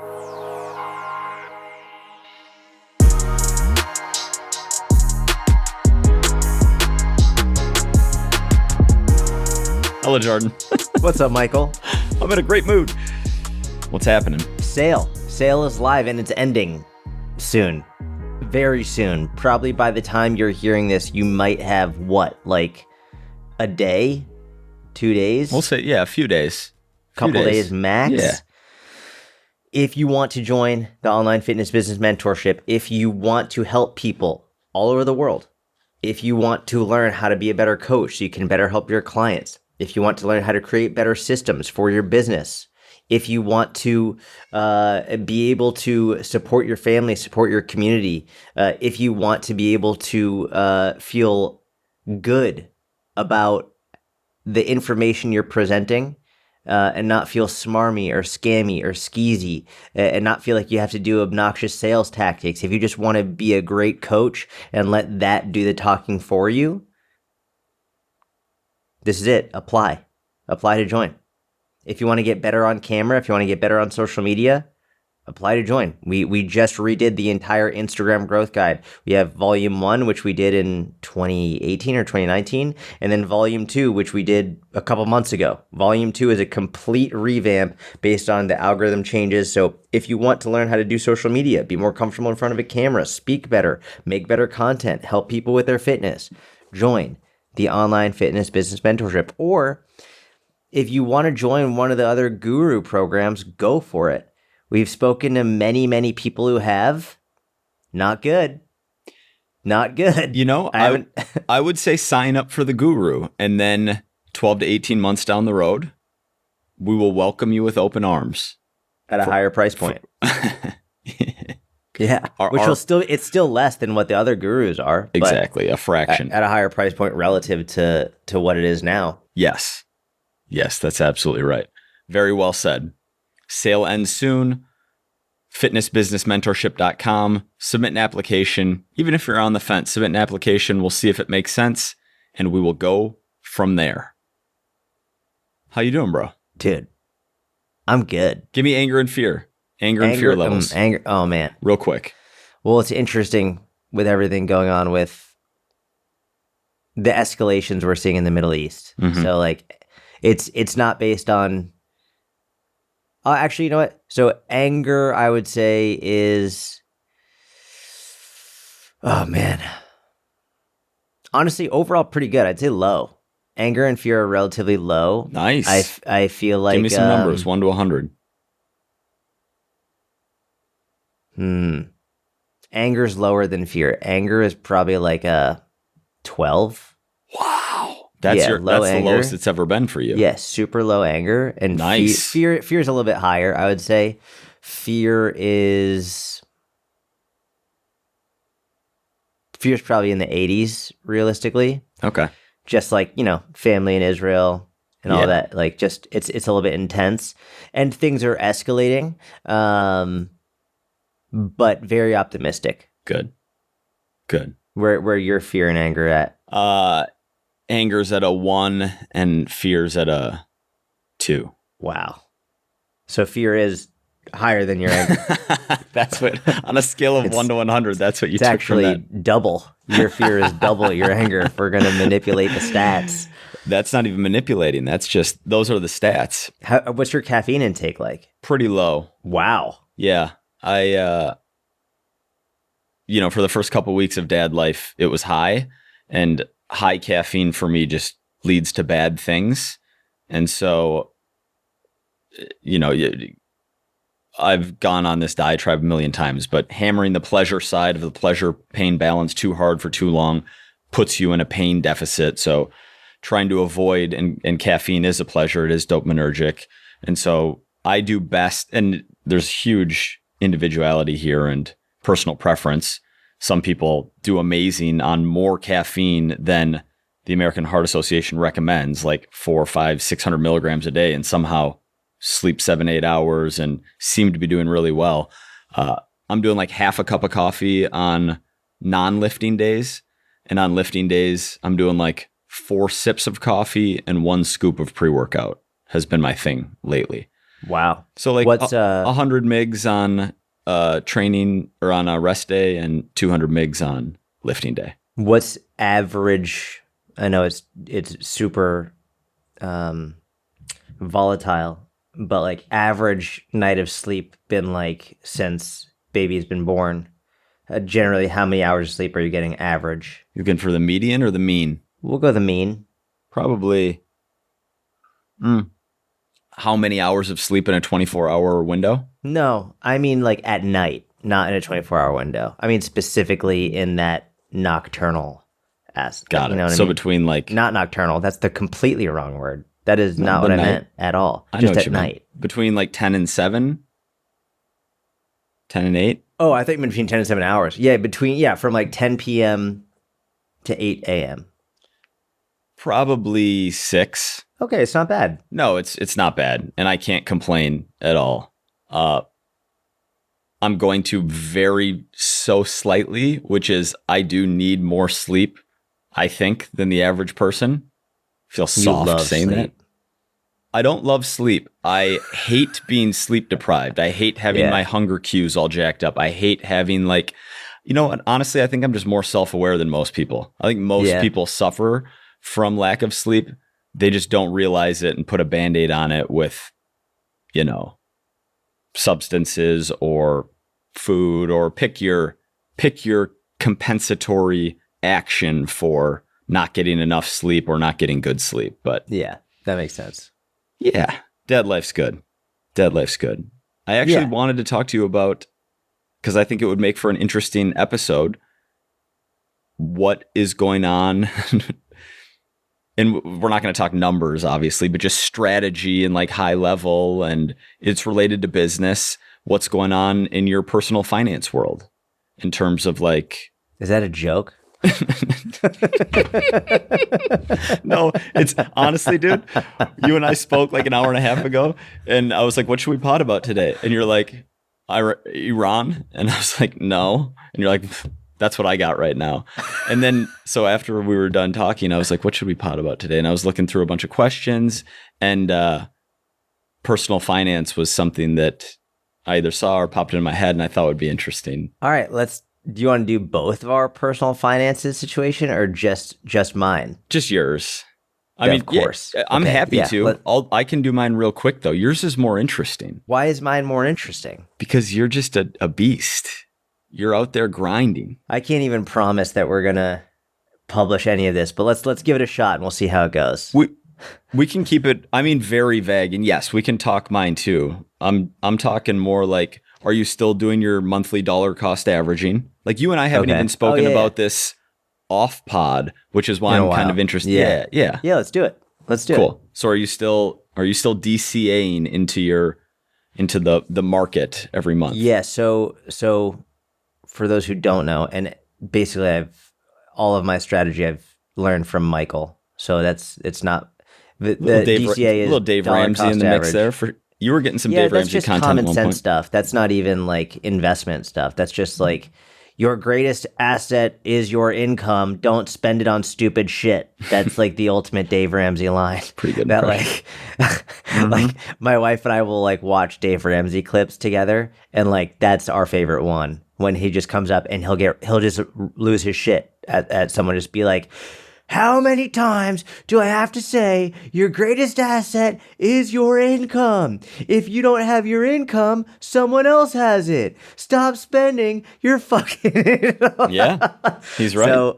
Hello, Jordan. What's up, Michael? I'm in a great mood. What's happening? Sale is live and it's ending soon. Very soon. Probably by the time you're hearing this, you might have like a day, 2 days? We'll say, a few days. Couple days max. Yeah. If you want to join the Online Fitness Business Mentorship, if you want to help people all over the world, if you want to learn how to be a better coach so you can better help your clients, if you want to learn how to create better systems for your business, if you want to be able to support your family, support your community, if you want to be able to feel good about the information you're presenting, and not feel smarmy or scammy or skeezy, and not feel like you have to do obnoxious sales tactics. If you just want to be a great coach and let that do the talking for you, this is it. Apply to join. If you want to get better on camera, if you want to get better on social media, apply to join. We just redid the entire Instagram growth guide. We have volume 1, which we did in 2018 or 2019, and then volume 2, which we did a couple months ago. Volume 2 is a complete revamp based on the algorithm changes. So if you want to learn how to do social media, be more comfortable in front of a camera, speak better, make better content, help people with their fitness, join the Online Fitness Business Mentorship. Or if you want to join one of the other guru programs, go for it. We've spoken to many, many people who have. Not good. Not good. You know, I would say sign up for the guru, and then 12 to 18 months down the road, we will welcome you with open arms. At a higher price point. Yeah. It's still less than what the other gurus are. Exactly. A fraction. At a higher price point relative to what it is now. Yes. Yes, that's absolutely right. Very well said. Sale ends soon. Fitnessbusinessmentorship.com. Submit an application. Even if you're on the fence, submit an application. We'll see if it makes sense, and we will go from there. How you doing, bro? Dude, I'm good. Give me anger and fear. Anger and fear levels. Oh, man. Real quick. Well, it's interesting with everything going on with the escalations we're seeing in the Middle East. Mm-hmm. So, like, it's not based on... actually, you know what? So anger, I would say, is... Oh, man. Honestly, overall, pretty good. I'd say low. Anger and fear are relatively low. Nice. I feel like... Give me some numbers, 1 to 100. Anger's lower than fear. Anger is probably like a 12. Wow. That's the lowest it's ever been for you. Yes, super low anger. And nice. Fear's a little bit higher, I would say. Fear's probably in the 80s, realistically. Okay. Just like, family in Israel and all that. Like, just it's a little bit intense. And things are escalating, but very optimistic. Good. Where your fear and anger at? Anger's at a 1 and fear's at a 2. Wow. So fear is higher than your anger. That's what, on a scale of 1 to 100, that's what you took from that. It's actually double. Your fear is double your anger if we're going to manipulate the stats. That's not even manipulating. That's just, those are the stats. What's your caffeine intake like? Pretty low. Wow. Yeah. I, for the first couple weeks of dad life, it was high, and high caffeine for me just leads to bad things. And so, I've gone on this diatribe a million times, but hammering the pleasure side of the pleasure-pain balance too hard for too long puts you in a pain deficit. So trying to avoid, and caffeine is a pleasure, it is dopaminergic. And so I do best, and there's huge individuality here and personal preference. Some people do amazing on more caffeine than the American Heart Association recommends, like 400, 500, 600 milligrams a day, and somehow sleep 7-8 hours and seem to be doing really well. I'm doing like half a cup of coffee on non-lifting days. And on lifting days, I'm doing like 4 sips of coffee and 1 scoop of pre-workout has been my thing lately. Wow. So like What's 100 MIGs on training or on a rest day and 200 MIGs on lifting day. what's average? I know it's super volatile, but like average night of sleep been like since baby's been born? Generally, how many hours of sleep are you getting average? You're looking for the median or the mean? We'll go the mean. Probably. How many hours of sleep in a 24-hour window? No, I mean like at night, not in a 24-hour window. I mean specifically in that nocturnal aspect. Got it. You know what So I mean? between like Not nocturnal. That's the completely wrong word. That is No, not the what I night. meant at all. I know Just what at you meant. night. Between like 10 and 7, 10 and 8. Oh, I think you meant between 10 and 7 hours. Yeah, from like 10 p.m. to 8 a.m. Probably 6. Okay, it's not bad. No, it's not bad, and I can't complain at all. I'm going to vary so slightly, which is I do need more sleep, I think, than the average person. Feel soft saying that. I don't love sleep. I hate being sleep deprived. I hate having my hunger cues all jacked up. I hate having like, you know what? Honestly, I think I'm just more self-aware than most people. I think most people suffer from lack of sleep. They just don't realize it and put a Band-Aid on it with, you know, substances or food, or pick your compensatory action for not getting enough sleep or not getting good sleep. But yeah, that makes sense. yeah, dead life's good. Dead life's good. I actually wanted to talk to you about, because I think it would make for an interesting episode, what is going on. And we're not going to talk numbers, obviously, but just strategy and like high level, and it's related to business. What's going on in your personal finance world in terms of like... Is that a joke? No, it's honestly, dude, you and I spoke like an hour and a half ago, and I was like, what should we pod about today? And you're like, Iran? And I was like, no. And you're like, that's what I got right now. And then, so after we were done talking, I was like, what should we pod about today? And I was looking through a bunch of questions, and personal finance was something that I either saw or popped into my head and I thought would be interesting. All right, do you want to do both of our personal finances situation or just mine? Just yours. I mean, of course. Yeah, I'm happy to. I I can do mine real quick though. Yours is more interesting. Why is mine more interesting? Because you're just a beast. You're out there grinding. I can't even promise that we're gonna publish any of this, but let's give it a shot and we'll see how it goes. We can keep it, I mean, very vague. And yes, we can talk mine too. I'm talking more like, are you still doing your monthly dollar cost averaging? Like you and I haven't even spoken about this off pod, which is why I'm kind of interested. Yeah. Yeah, let's do it. Cool. So are you still DCAing into the market every month? Yeah. So for those who don't know, and basically all of my strategy I've learned from Michael. So it's not the DCA is little Dave Ramsey in the mix there. You were getting some Dave Ramsey content common at one sense point. stuff. That's not even like investment stuff. That's just like your greatest asset is your income. Don't spend it on stupid shit. That's like the ultimate Dave Ramsey line. Pretty good. That like, like my wife and I will like watch Dave Ramsey clips together, and like that's our favorite one when he just comes up and he'll just lose his shit at someone, just be like, how many times do I have to say your greatest asset is your income? If you don't have your income, someone else has it. Stop spending your fucking... Yeah, he's right.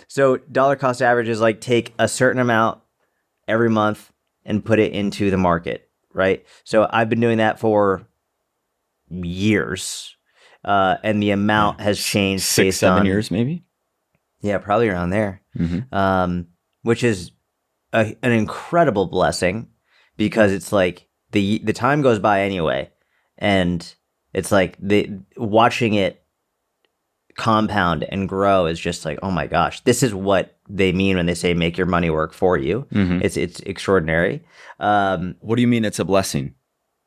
So dollar cost average is like take a certain amount every month and put it into the market, right? So I've been doing that for years. And the amount has changed 6-7 years maybe. Yeah, probably around there. Mm-hmm. Which is an incredible blessing, because it's like the time goes by anyway, and it's like watching it compound and grow is just like, oh my gosh, this is what they mean when they say make your money work for you. Mm-hmm. It's extraordinary. What do you mean it's a blessing?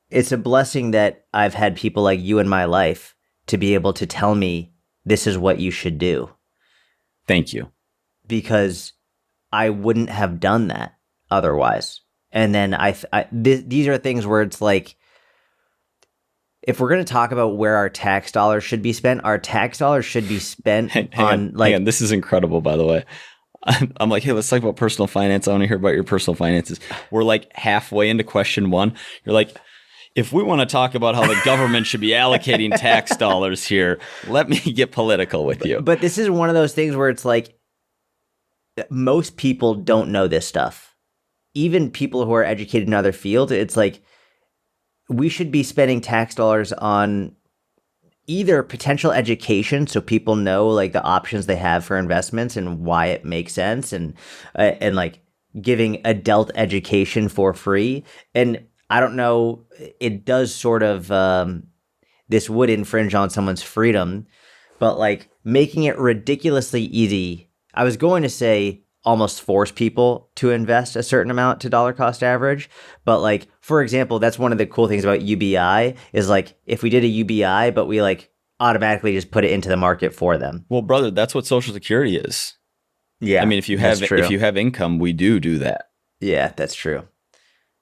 It's a blessing that I've had people like you in my life to be able to tell me this is what you should do. Thank you. Because I wouldn't have done that otherwise. And then these are things where it's like, if we're going to talk about where our tax dollars should be spent, our tax dollars should be spent hang on hang on. This is incredible, by the way. I'm like, hey, let's talk about personal finance. I want to hear about your personal finances. We're like halfway into question 1. You're like, if we want to talk about how the government should be allocating tax dollars here, let me get political with you. But this is one of those things where it's like, most people don't know this stuff. Even people who are educated in other fields, it's like, we should be spending tax dollars on either potential education, so people know like the options they have for investments and why it makes sense, and like giving adult education for free. And I don't know, it does sort of this would infringe on someone's freedom, but like making it ridiculously easy. I was going to say almost force people to invest a certain amount to dollar cost average. But like, for example, that's one of the cool things about UBI is like, if we did a UBI, but we like automatically just put it into the market for them. Well, brother, that's what Social Security is. Yeah. I mean, if you have income, we do that. Yeah, that's true.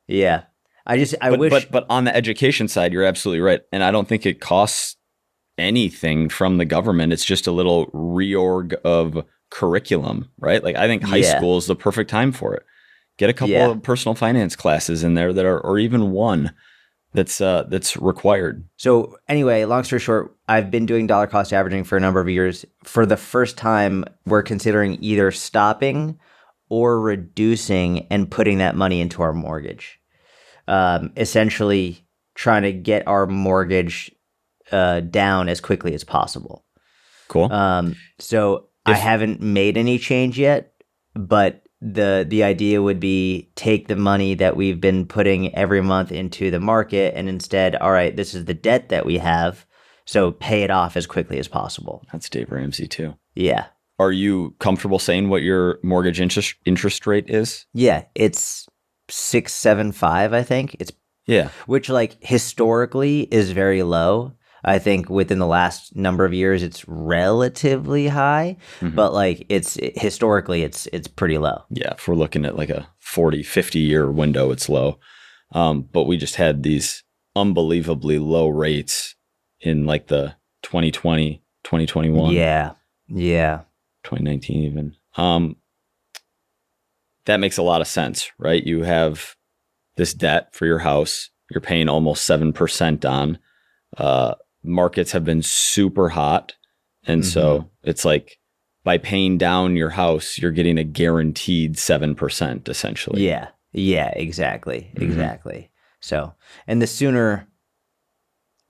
Yeah. I wish. But on the education side, you're absolutely right. And I don't think it costs anything from the government. It's just a little reorg of curriculum, right? Like I think high school is the perfect time for it. Get a couple of personal finance classes in there that are, or even one that's required. So anyway, long story short, I've been doing dollar cost averaging for a number of years. For the first time, we're considering either stopping or reducing and putting that money into our mortgage. Essentially trying to get our mortgage down as quickly as possible. Cool. So I haven't made any change yet, but the idea would be take the money that we've been putting every month into the market and instead, all right, this is the debt that we have, so pay it off as quickly as possible. That's Dave Ramsey too. Yeah. Are you comfortable saying what your mortgage interest rate is? Yeah, it's 6.75, I think. Which like historically is very low. I think within the last number of years, it's relatively high, but like historically, it's pretty low. Yeah. If we're looking at like a 40, 50 year window, it's low. But we just had these unbelievably low rates in like the 2020, 2021. Yeah. 2019 even. That makes a lot of sense, right? You have this debt for your house. You're paying almost 7% on. Markets have been super hot. And so it's like by paying down your house, you're getting a guaranteed 7% essentially. Yeah, exactly. Exactly. So, and the sooner,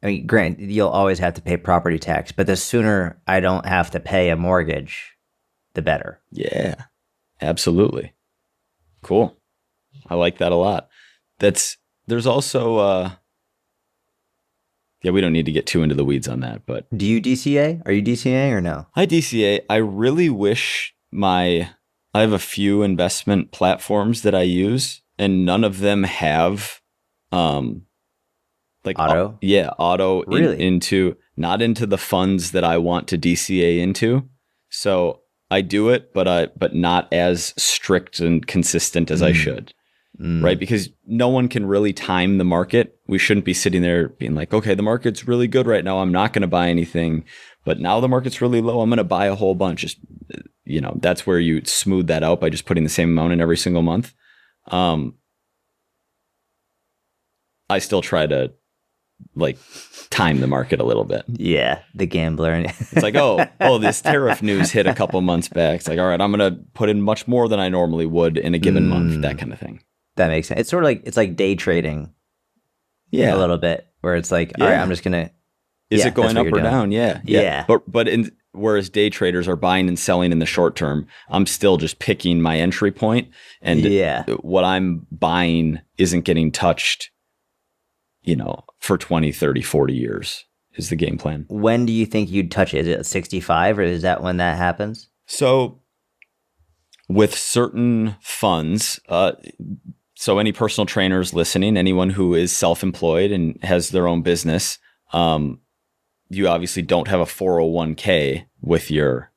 I mean, granted, you'll always have to pay property tax, but the sooner I don't have to pay a mortgage, the better. Yeah, absolutely. Cool. I like that a lot. There's also, we don't need to get too into the weeds on that, but. Do you DCA? Are you DCA or no? I DCA. I really wish I have a few investment platforms that I use and none of them have, like auto. Auto really? not into the funds that I want to DCA into. So I do it, but not as strict and consistent as I should. Right? Because no one can really time the market. We shouldn't be sitting there being like, okay, the market's really good right now. I'm not going to buy anything. But now the market's really low. I'm going to buy a whole bunch. Just, that's where you smooth that out by just putting the same amount in every single month. I still try to like time the market a little bit. Yeah, the gambler. It's like, oh, this tariff news hit a couple months back. It's like, all right, I'm going to put in much more than I normally would in a given month, that kind of thing. That makes sense. It's sort of like, it's like day trading. Yeah. A little bit where it's like, all right, I'm just going to. Is it going up or down? Yeah. But whereas day traders are buying and selling in the short term, I'm still just picking my entry point, and what I'm buying isn't getting touched, for 20, 30, 40 years is the game plan. When do you think you'd touch it? Is it 65 or is that when that happens? So with certain funds, so any personal trainers listening, anyone who is self-employed and has their own business, you obviously don't have a 401k with your,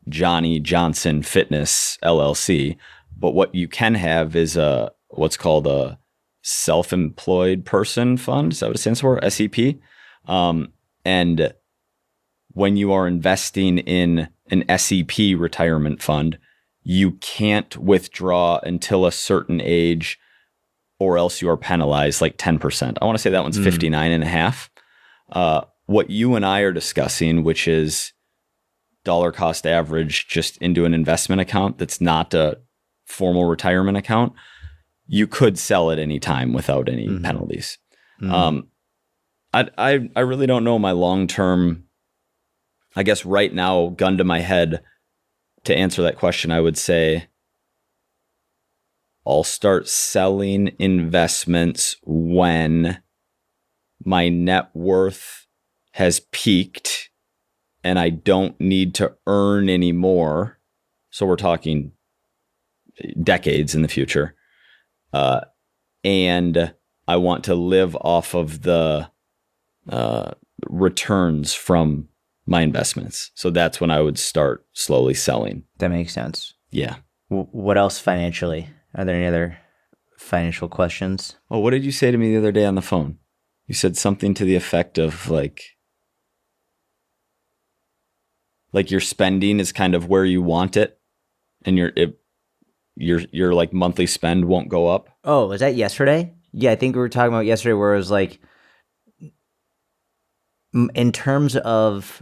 Johnny Johnson Fitness LLC. But what you can have is what's called a self-employed person fund. Is that what it stands for? SEP. And when you are investing in an SEP retirement fund, you can't withdraw until a certain age, or else you are penalized like 10%. I want to say that one's 59 and a half. What you and I are discussing, which is dollar cost average just into an investment account that's not a formal retirement account, you could sell at any time without any penalties. I really don't know my long-term, I guess right now, gun to my head, to answer that question, I would say I'll start selling investments when my net worth has peaked and I don't need to earn anymore. So we're talking decades in the future. And I want to live off of the returns from my investments. So that's when I would start slowly selling. That makes sense. Yeah. What else financially? Are there any other financial questions? Oh, what did you say to me the other day on the phone? You said something to the effect of like your spending is kind of where you want it, and your like monthly spend won't go up. Oh, was that yesterday? Yeah, I think we were talking about yesterday where it was like, in terms of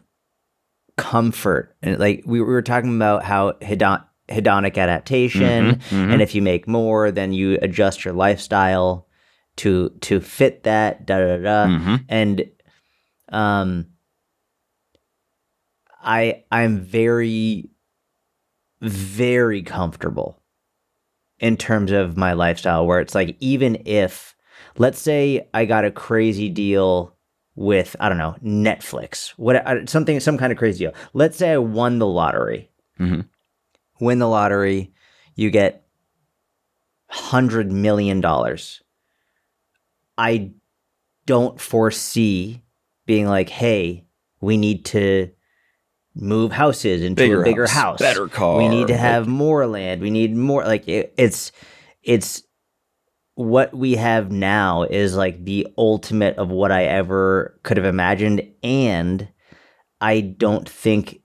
comfort, and like we were talking about how hedonic adaptation, and if you make more, then you adjust your lifestyle to fit that, and I'm very, very comfortable in terms of my lifestyle, where it's like, even if, let's say I got a crazy deal with, I don't know, Netflix, some kind of crazy deal. Let's say I won the lottery. Win the lottery, you get $100 million. I don't foresee being like, hey, we need to move houses into a bigger house, better car. We need to have more land. We need more. Like it's what we have now is like the ultimate of what I ever could have imagined, and I don't think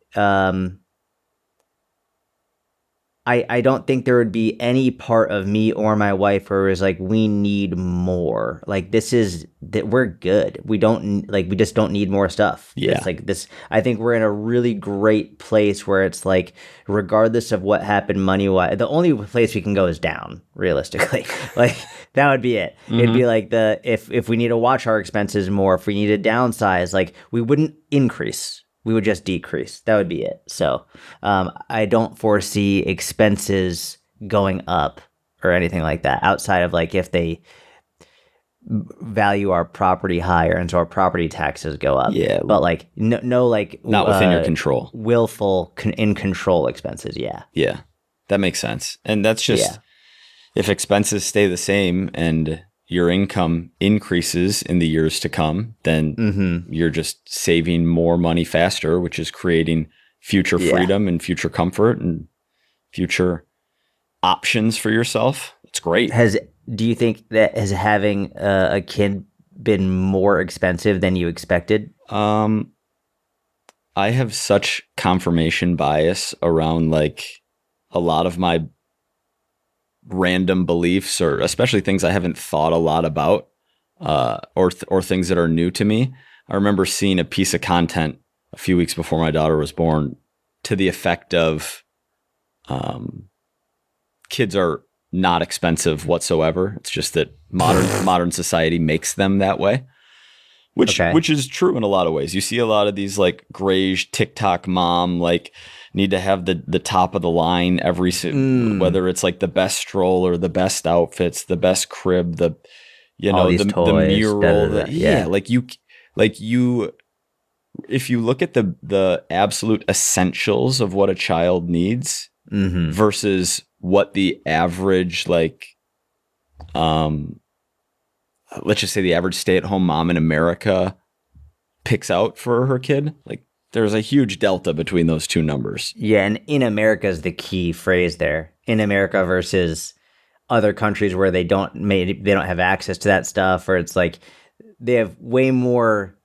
I don't think there would be any part of me or my wife where it was like, we need more. Like, this is that we're good. We just don't need more stuff. Yeah. It's like this. I think we're in a really great place where it's like, regardless of what happened money wise, the only place we can go is down, realistically. Like, that would be it. It'd be like if we need to watch our expenses more, if we need to downsize, like, we wouldn't increase. We would just decrease. That would be it. So I don't foresee expenses going up or anything like that, outside of like if they value our property higher and so our property taxes go up. Yeah. But like no like not within your control. Willful in control expenses. Yeah. Yeah. That makes sense. And that's just if expenses stay the same and your income increases in the years to come, then you're just saving more money faster, which is creating future freedom and future comfort and future options for yourself. It's great. Do you think that has having a kid been more expensive than you expected? I have such confirmation bias around like a lot of my random beliefs, or especially things I haven't thought a lot about, or things that are new to me. I remember seeing a piece of content a few weeks before my daughter was born to the effect of, kids are not expensive whatsoever. It's just that modern society makes them that way, which is true in a lot of ways. You see a lot of these like grayish TikTok mom, like, need to have the top of the line whether it's like the best stroller, the best outfits, the best crib, the toys, the mural, if you look at the absolute essentials of what a child needs versus what the average let's just say the average stay-at-home mom in America picks out for her kid, like, there's a huge delta between those two numbers. Yeah, and in America is the key phrase there. In America versus other countries where they don't have access to that stuff, or it's like they have way more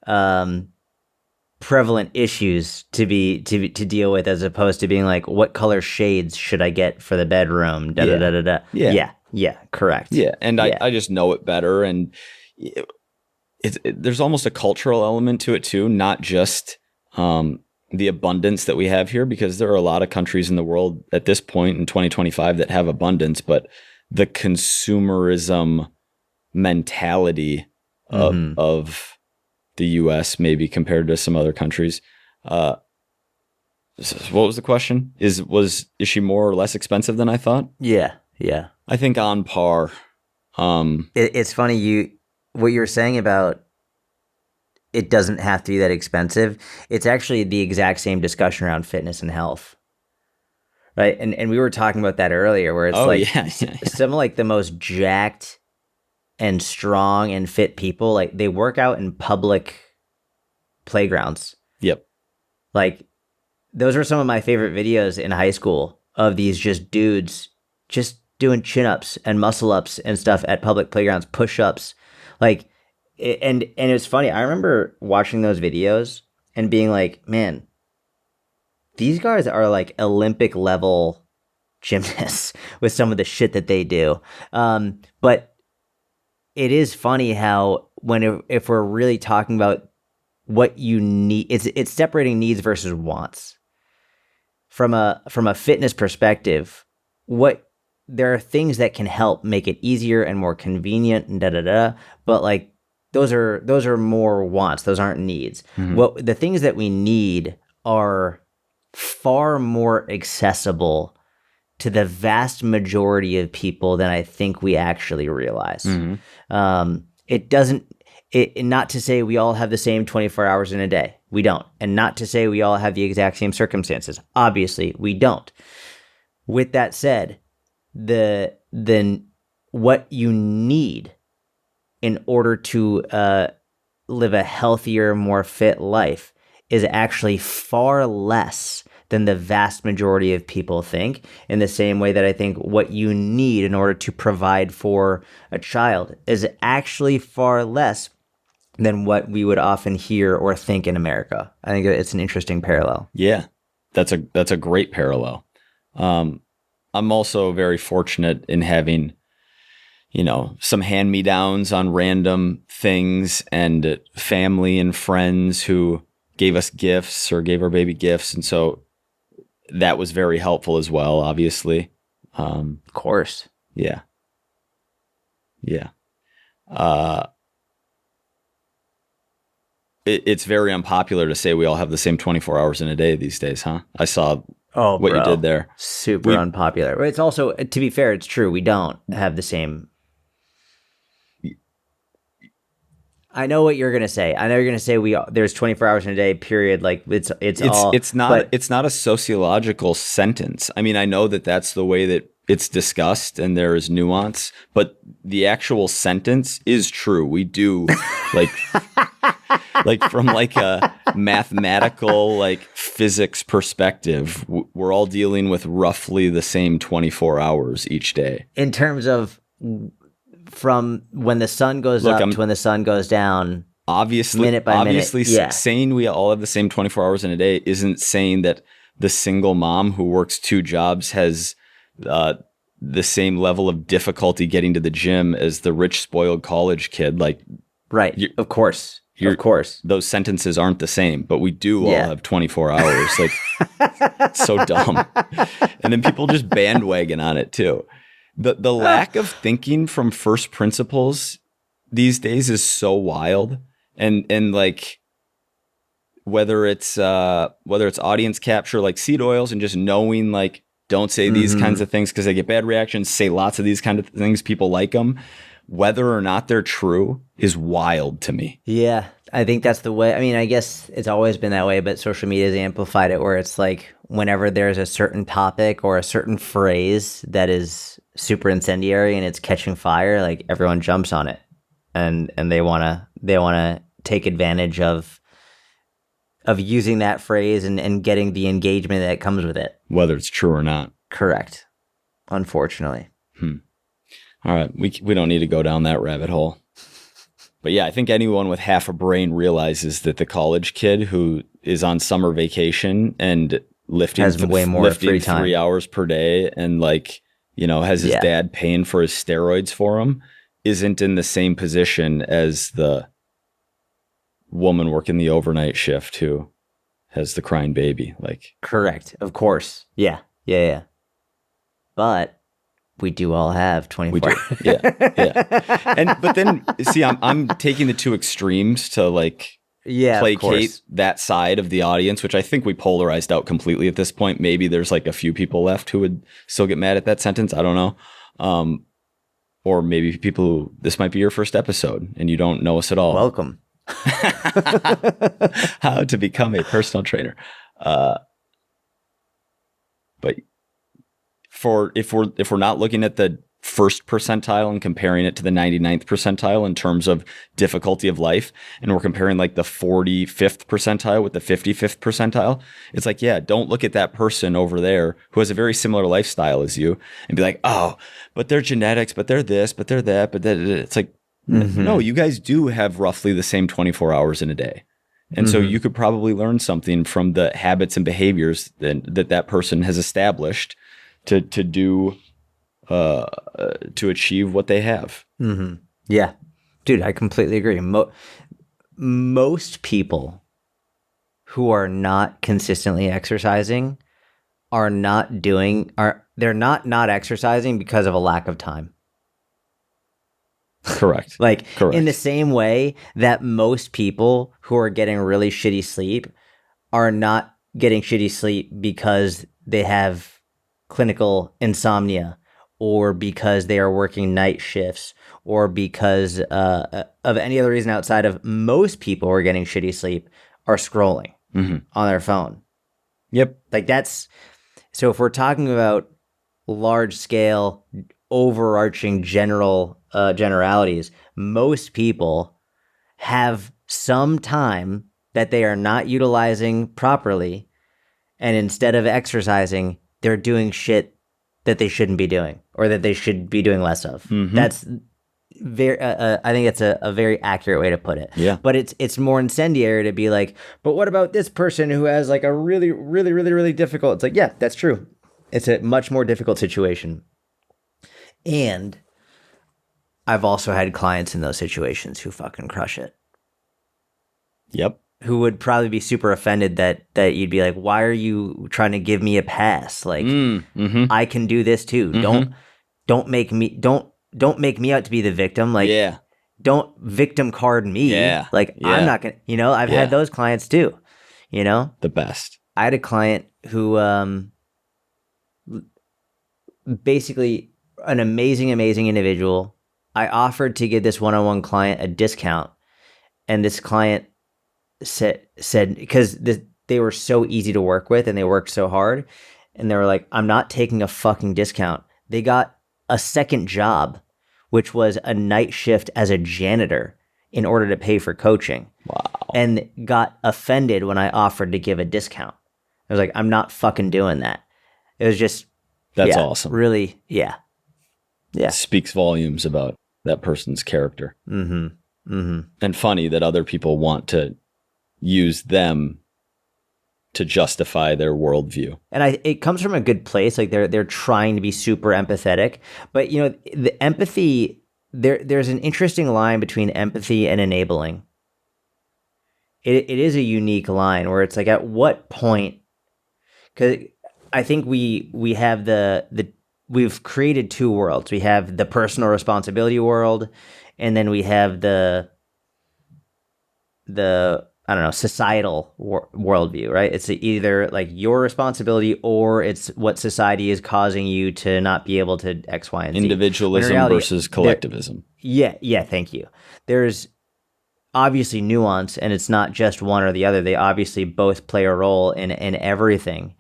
prevalent issues to deal with, as opposed to being like, what color shades should I get for the bedroom? Da da da da da. Yeah, correct. Yeah, and I just know it better, and there's almost a cultural element to it too, not just the abundance that we have here, because there are a lot of countries in the world at this point in 2025 that have abundance, but the consumerism mentality of the U.S. maybe compared to some other countries. What was the question? Is she more or less expensive than I thought? Yeah. I think on par. It's funny what you were saying about it doesn't have to be that expensive. It's actually the exact same discussion around fitness and health, right? And we were talking about that earlier, where it's some of like the most jacked and strong and fit people, like they work out in public playgrounds. Yep. Like those were some of my favorite videos in high school of these just dudes just doing chin-ups and muscle-ups and stuff at public playgrounds, push-ups. Like, and it was funny. I remember watching those videos and being like, man, these guys are like Olympic level gymnasts with some of the shit that they do. But it is funny how if we're really talking about what you need, it's separating needs versus wants. From a fitness perspective, there are things that can help make it easier and more convenient and but like those are more wants. Those aren't needs. Mm-hmm. The things that we need are far more accessible to the vast majority of people than I think we actually realize. Mm-hmm. Not to say we all have the same 24 hours in a day. We don't. And not to say we all have the exact same circumstances. Obviously, we don't. With that said, what you need in order to live a healthier, more fit life is actually far less than the vast majority of people think, in the same way that I think what you need in order to provide for a child is actually far less than what we would often hear or think in America. I think it's an interesting parallel. Yeah, that's a great parallel. I'm also very fortunate in having, some hand-me-downs on random things, and family and friends who gave us gifts or gave our baby gifts. And so that was very helpful as well, obviously. Of course. Yeah. It's very unpopular to say we all have the same 24 hours in a day these days, huh? I saw what you did there. Super unpopular. But it's also, to be fair, it's true. We don't have the same. I know what you're gonna say. I know you're gonna say there's 24 hours in a day. Period. Like it's not a sociological sentence. I mean, I know that that's the way that it's discussed, and there is nuance, but the actual sentence is true. We do like from like a mathematical, like physics perspective, we're all dealing with roughly the same 24 hours each day in terms of. From when the sun goes up to when the sun goes down, minute by minute. Saying we all have the same 24 hours in a day isn't saying that the single mom who works 2 jobs has the same level of difficulty getting to the gym as the rich, spoiled college kid. Like, right? Of course. Those sentences aren't the same, but we do all have 24 hours. Like, so dumb. And then people just bandwagon on it too. The lack of thinking from first principles these days is so wild, and like whether it's audience capture, like seed oils, and just knowing like don't say these kinds of things because they get bad reactions. Say lots of these kind of things, people like them. Whether or not they're true is wild to me. Yeah, I think that's the way. I mean, I guess it's always been that way, but social media has amplified it, where it's like whenever there's a certain topic or a certain phrase that is super incendiary and it's catching fire, like everyone jumps on it, and they wanna take advantage of using that phrase and getting the engagement that comes with it, whether it's true or not. Correct. Unfortunately. All right, we don't need to go down that rabbit hole. But yeah, I think anyone with half a brain realizes that the college kid who is on summer vacation and lifting Has way more free time. 3 hours per day and like, has his Yeah. dad paying for his steroids for him isn't in the same position as the woman working the overnight shift who has the crying baby. Like, Correct. Of course. Yeah. But we do all have 24 we do. Yeah. But then see, I'm taking the two extremes to like Yeah, of placate course. that side of the audience, which I think we polarized out completely at this point. Maybe there's like a few people left who would still get mad at that sentence. I don't know. Or maybe people who, this might be your first episode and you don't know us at all. Welcome. How to become a personal trainer. But if we're not looking at the first percentile and comparing it to the 99th percentile in terms of difficulty of life, and we're comparing like the 45th percentile with the 55th percentile, it's like, yeah, don't look at that person over there who has a very similar lifestyle as you and be like, oh, but they're genetics, but they're this, but they're that, but that. It's like, no, you guys do have roughly the same 24 hours in a day. And so you could probably learn something from the habits and behaviors that person has established to do to achieve what they have. Yeah. Dude, I completely agree. Most people who are not consistently exercising they're not exercising because of a lack of time. Correct. Like Correct. in the same way that most people who are getting really shitty sleep are not getting shitty sleep because they have clinical insomnia or because they are working night shifts or because of any other reason outside of most people who are getting shitty sleep are scrolling on their phone. Yep. Like so if we're talking about large scale overarching generalities, most people have some time that they are not utilizing properly, and instead of exercising, they're doing shit that they shouldn't be doing or that they should be doing less of. That's very I think it's a very accurate way to put it. Yeah. But it's more incendiary to be like, but what about this person who has like a really, really, really, really difficult? It's like, yeah, that's true. It's a much more difficult situation. And I've also had clients in those situations who fucking crush it. Yep. Who would probably be super offended that you'd be like, why are you trying to give me a pass? Like, I can do this too. Don't make me out to be the victim. Like, Yeah. don't victim card me. Yeah. Like, Yeah. I'm not gonna. I've had those clients too. The best. I had a client who basically an amazing individual. I offered to give this one-on-one client a discount, and this client said because they were so easy to work with and they worked so hard, and they were like, I'm not taking a fucking discount. They got a second job, which was a night shift as a janitor in order to pay for coaching. Wow. And got offended when I offered to give a discount. I was like, I'm not fucking doing that. It was just That's awesome. Really, yeah. It speaks volumes about that person's character. And funny that other people want to use them to justify their worldview. And it comes from a good place. Like they're trying to be super empathetic, but the empathy there's an interesting line between empathy and enabling. It is a unique line where it's like, at what point? Because I think we have we've created two worlds. We have the personal responsibility world, and then we have the I don't know, societal worldview, right? It's either like your responsibility or it's what society is causing you to not be able to X, Y, and Z. Individualism reality, versus collectivism. Yeah, thank you. There's obviously nuance, and it's not just one or the other. They obviously both play a role in everything.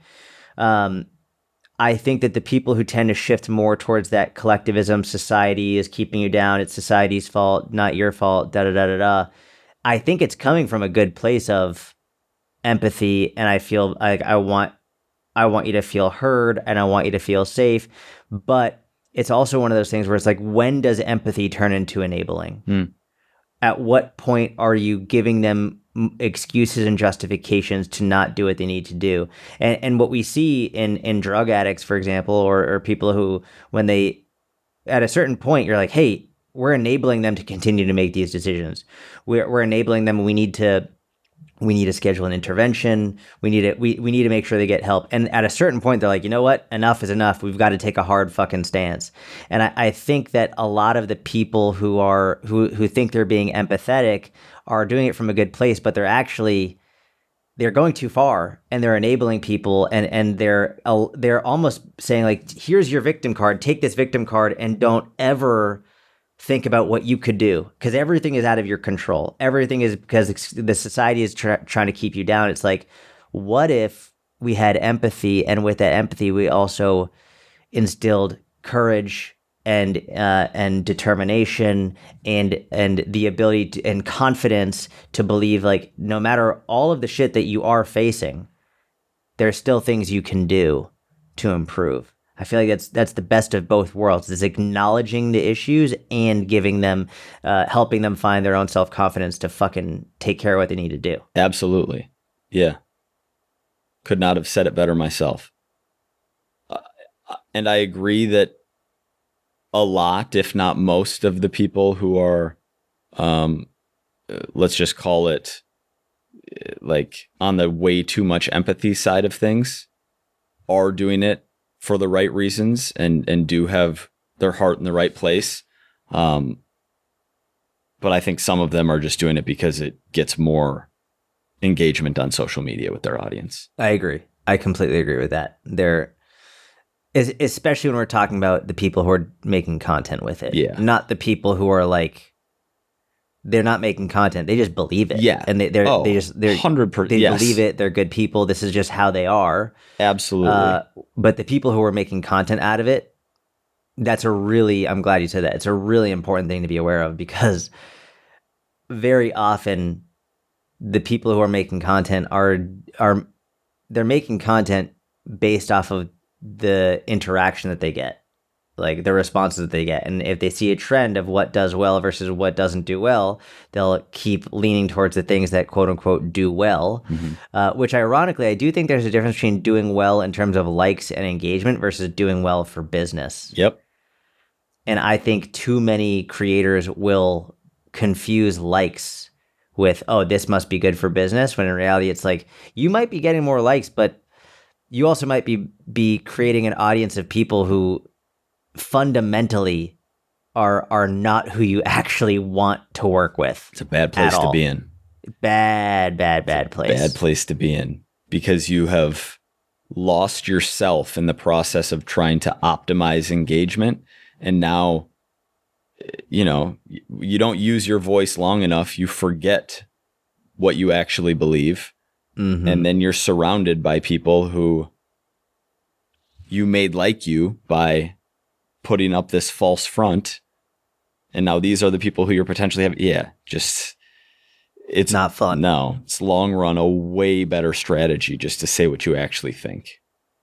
I think that the people who tend to shift more towards that collectivism, society is keeping you down, it's society's fault, not your fault, da-da-da-da-da. I think it's coming from a good place of empathy, and I feel like I want you to feel heard, and I want you to feel safe, but it's also one of those things where it's like, when does empathy turn into enabling? At what point are you giving them excuses and justifications to not do what they need to do? And what we see in drug addicts, for example, or people who, when they, at a certain point, you're like, hey, we're enabling them to continue to make these decisions. We're enabling them. We need to schedule an intervention. We need to make sure they get help. And at a certain point, they're like, you know what? Enough is enough. We've got to take a hard fucking stance. And I think that a lot of the people who think they're being empathetic are doing it from a good place, but they're going too far, and they're enabling people, and they're almost saying like, here's your victim card. Take this victim card and don't ever think about what you could do, because everything is out of your control. Everything is because the society is trying to keep you down. It's like, what if we had empathy, and with that empathy, we also instilled courage and determination and the ability to, and confidence to believe, like, no matter all of the shit that you are facing, there's still things you can do to improve. I feel like that's the best of both worlds. Is acknowledging the issues and giving them, helping them find their own self-confidence to fucking take care of what they need to do. Absolutely. Yeah. Could not have said it better myself. And I agree that a lot, if not most, of the people who are, let's just call it, like, on the way too much empathy side of things, are doing it for the right reasons and do have their heart in the right place. But I think some of them are just doing it because it gets more engagement on social media with their audience. I agree. I completely agree with that. Especially when we're talking about the people who are making content with it. Yeah. Not the people who are like, they're not making content. They just believe it. Yeah. And they're 100%. They Yes. believe it. They're good people. This is just how they are. Absolutely. But the people who are making content out of it, I'm glad you said that. It's a really important thing to be aware of, because very often the people who are making content they're making content based off of the interaction that they get, like the responses that they get. And if they see a trend of what does well versus what doesn't do well, they'll keep leaning towards the things that quote unquote do well, which ironically, I do think there's a difference between doing well in terms of likes and engagement versus doing well for business. Yep. And I think too many creators will confuse likes with, oh, this must be good for business, when in reality, it's like, you might be getting more likes, but you also might be creating an audience of people who fundamentally are not who you actually want to work with. It's a bad place to be in. Bad place. Bad place to be in, because you have lost yourself in the process of trying to optimize engagement. And now, you don't use your voice long enough. You forget what you actually believe. Mm-hmm. And then you're surrounded by people who you made like you by putting up this false front. And now these are the people who you're potentially having. Yeah, it's not fun. No, it's long run a way better strategy just to say what you actually think.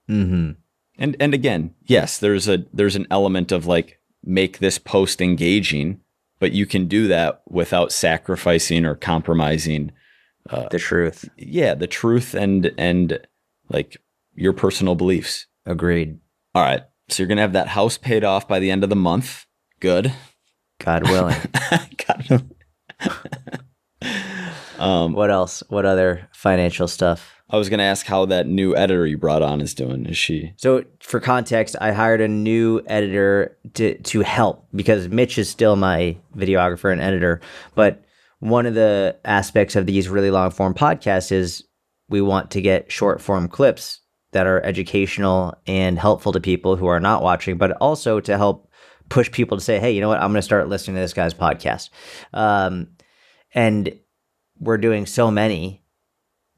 Mm-hmm. And again, yes, there's an element of like, make this post engaging, but you can do that without sacrificing or compromising the truth. Yeah, the truth and like your personal beliefs. Agreed. All right. So you're going to have that house paid off by the end of the month. Good. God willing. What else? What other financial stuff? I was going to ask how that new editor you brought on is doing. Is she? So for context, I hired a new editor to help, because Mitch is still my videographer and editor. But one of the aspects of these really long form podcasts is we want to get short form clips that are educational and helpful to people who are not watching, but also to help push people to say, hey, you know what? I'm going to start listening to this guy's podcast. And we're doing so many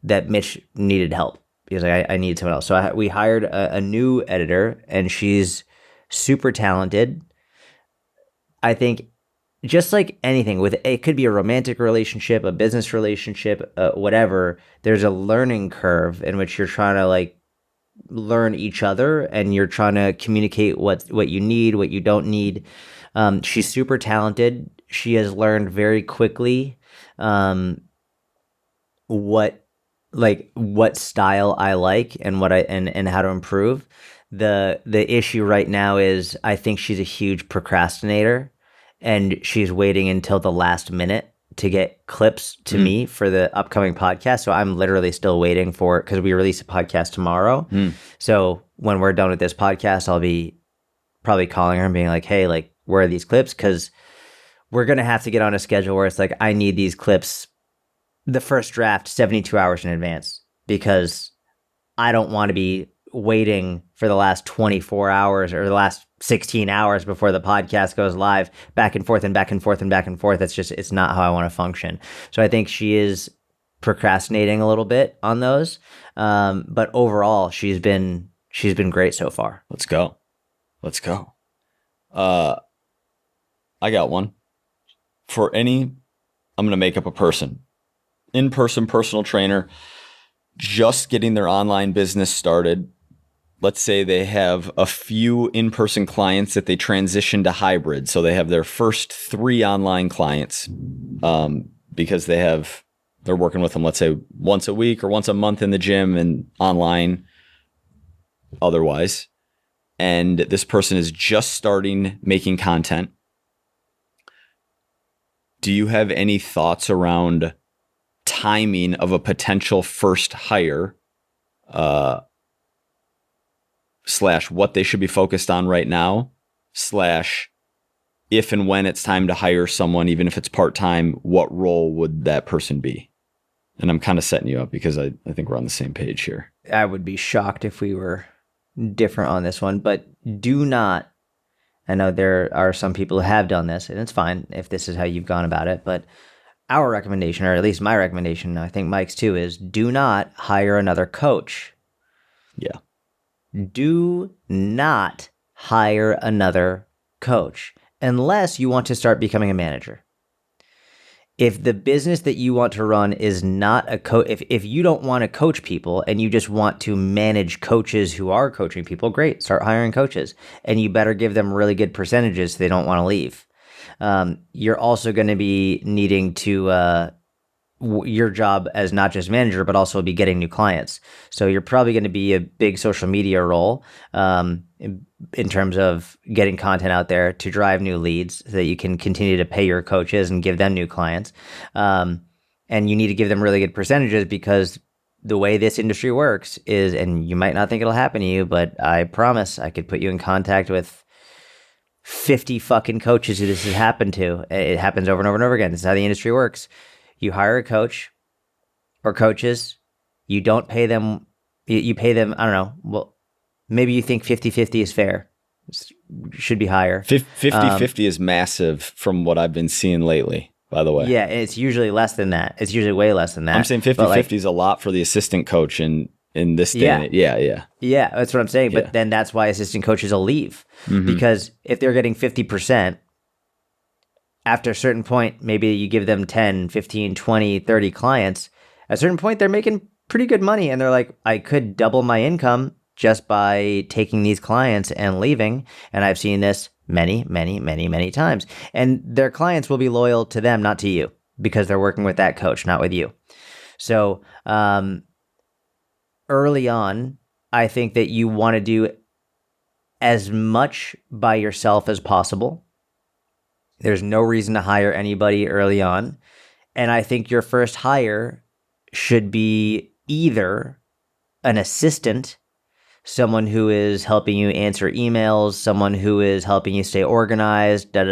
that Mitch needed help. He was like, I need someone else. So we hired a new editor, and she's super talented. I think just like anything, it could be a romantic relationship, a business relationship, whatever, there's a learning curve in which you're trying to like learn each other, and you're trying to communicate what you need, what you don't need. She's super talented. She has learned very quickly what style I like and what I and how to improve. The issue right now is I think she's a huge procrastinator, and she's waiting until the last minute to get clips to me for the upcoming podcast. So I'm literally still waiting for it because we release a podcast tomorrow. So when we're done with this podcast, I'll be probably calling her and being like, hey, like, where are these clips? Because we're going to have to get on a schedule where it's like, I need these clips, the first draft, 72 hours in advance, because I don't want to be waiting for the last 24 hours or the last 16 hours before the podcast goes live, back and forth and back and forth and back and forth. That's just, it's not how I want to function. So I think she is procrastinating a little bit on those. But overall, she's been great so far. Let's go. I got one. I'm going to make up a person. In-person personal trainer, just getting their online business started. Let's say they have a few in-person clients that they transition to hybrid. So they have their first 3 online clients because they're working with them, let's say, once a week or once a month in the gym and online otherwise. And this person is just starting making content. Do you have any thoughts around timing of a potential first hire / what they should be focused on right now / if and when it's time to hire someone, even if it's part-time, what role would that person be? And I'm kind of setting you up because I think we're on the same page here. I would be shocked if we were different on this one, but do not, I know there are some people who have done this, and it's fine if this is how you've gone about it, but our recommendation, or at least my recommendation, I think Mike's too, is do not hire another coach. Yeah. Do not hire another coach unless you want to start becoming a manager. If the business that you want to run is not a coach, if you don't want to coach people and you just want to manage coaches who are coaching people, great, start hiring coaches. And you better give them really good percentages so they don't want to leave. You're also going to be needing to your job as not just manager, but also be getting new clients. So you're probably going to be a big social media role in terms of getting content out there to drive new leads so that you can continue to pay your coaches and give them new clients. And you need to give them really good percentages because the way this industry works is, and you might not think it'll happen to you, but I promise I could put you in contact with 50 fucking coaches who this has happened to. It happens over and over and over again. This is how the industry works. You hire a coach or coaches, you don't pay them, you pay them, I don't know, well, maybe you think 50-50 is fair. Should be higher. 50-50 is massive from what I've been seeing lately, by the way. Yeah, it's usually less than that. It's usually way less than that. I'm saying 50-50 is a lot for the assistant coach in this day. Yeah. Yeah. Yeah, that's what I'm saying. Yeah. But then that's why assistant coaches will leave. Because if they're getting 50%, after a certain point, maybe you give them 10, 15, 20, 30 clients. At a certain point, they're making pretty good money. And they're like, I could double my income just by taking these clients and leaving. And I've seen this many, many, many, many times. And their clients will be loyal to them, not to you, because they're working with that coach, not with you. So early on, I think that you want to do as much by yourself as possible. There's no reason to hire anybody early on. And I think your first hire should be either an assistant, someone who is helping you answer emails, someone who is helping you stay organized, or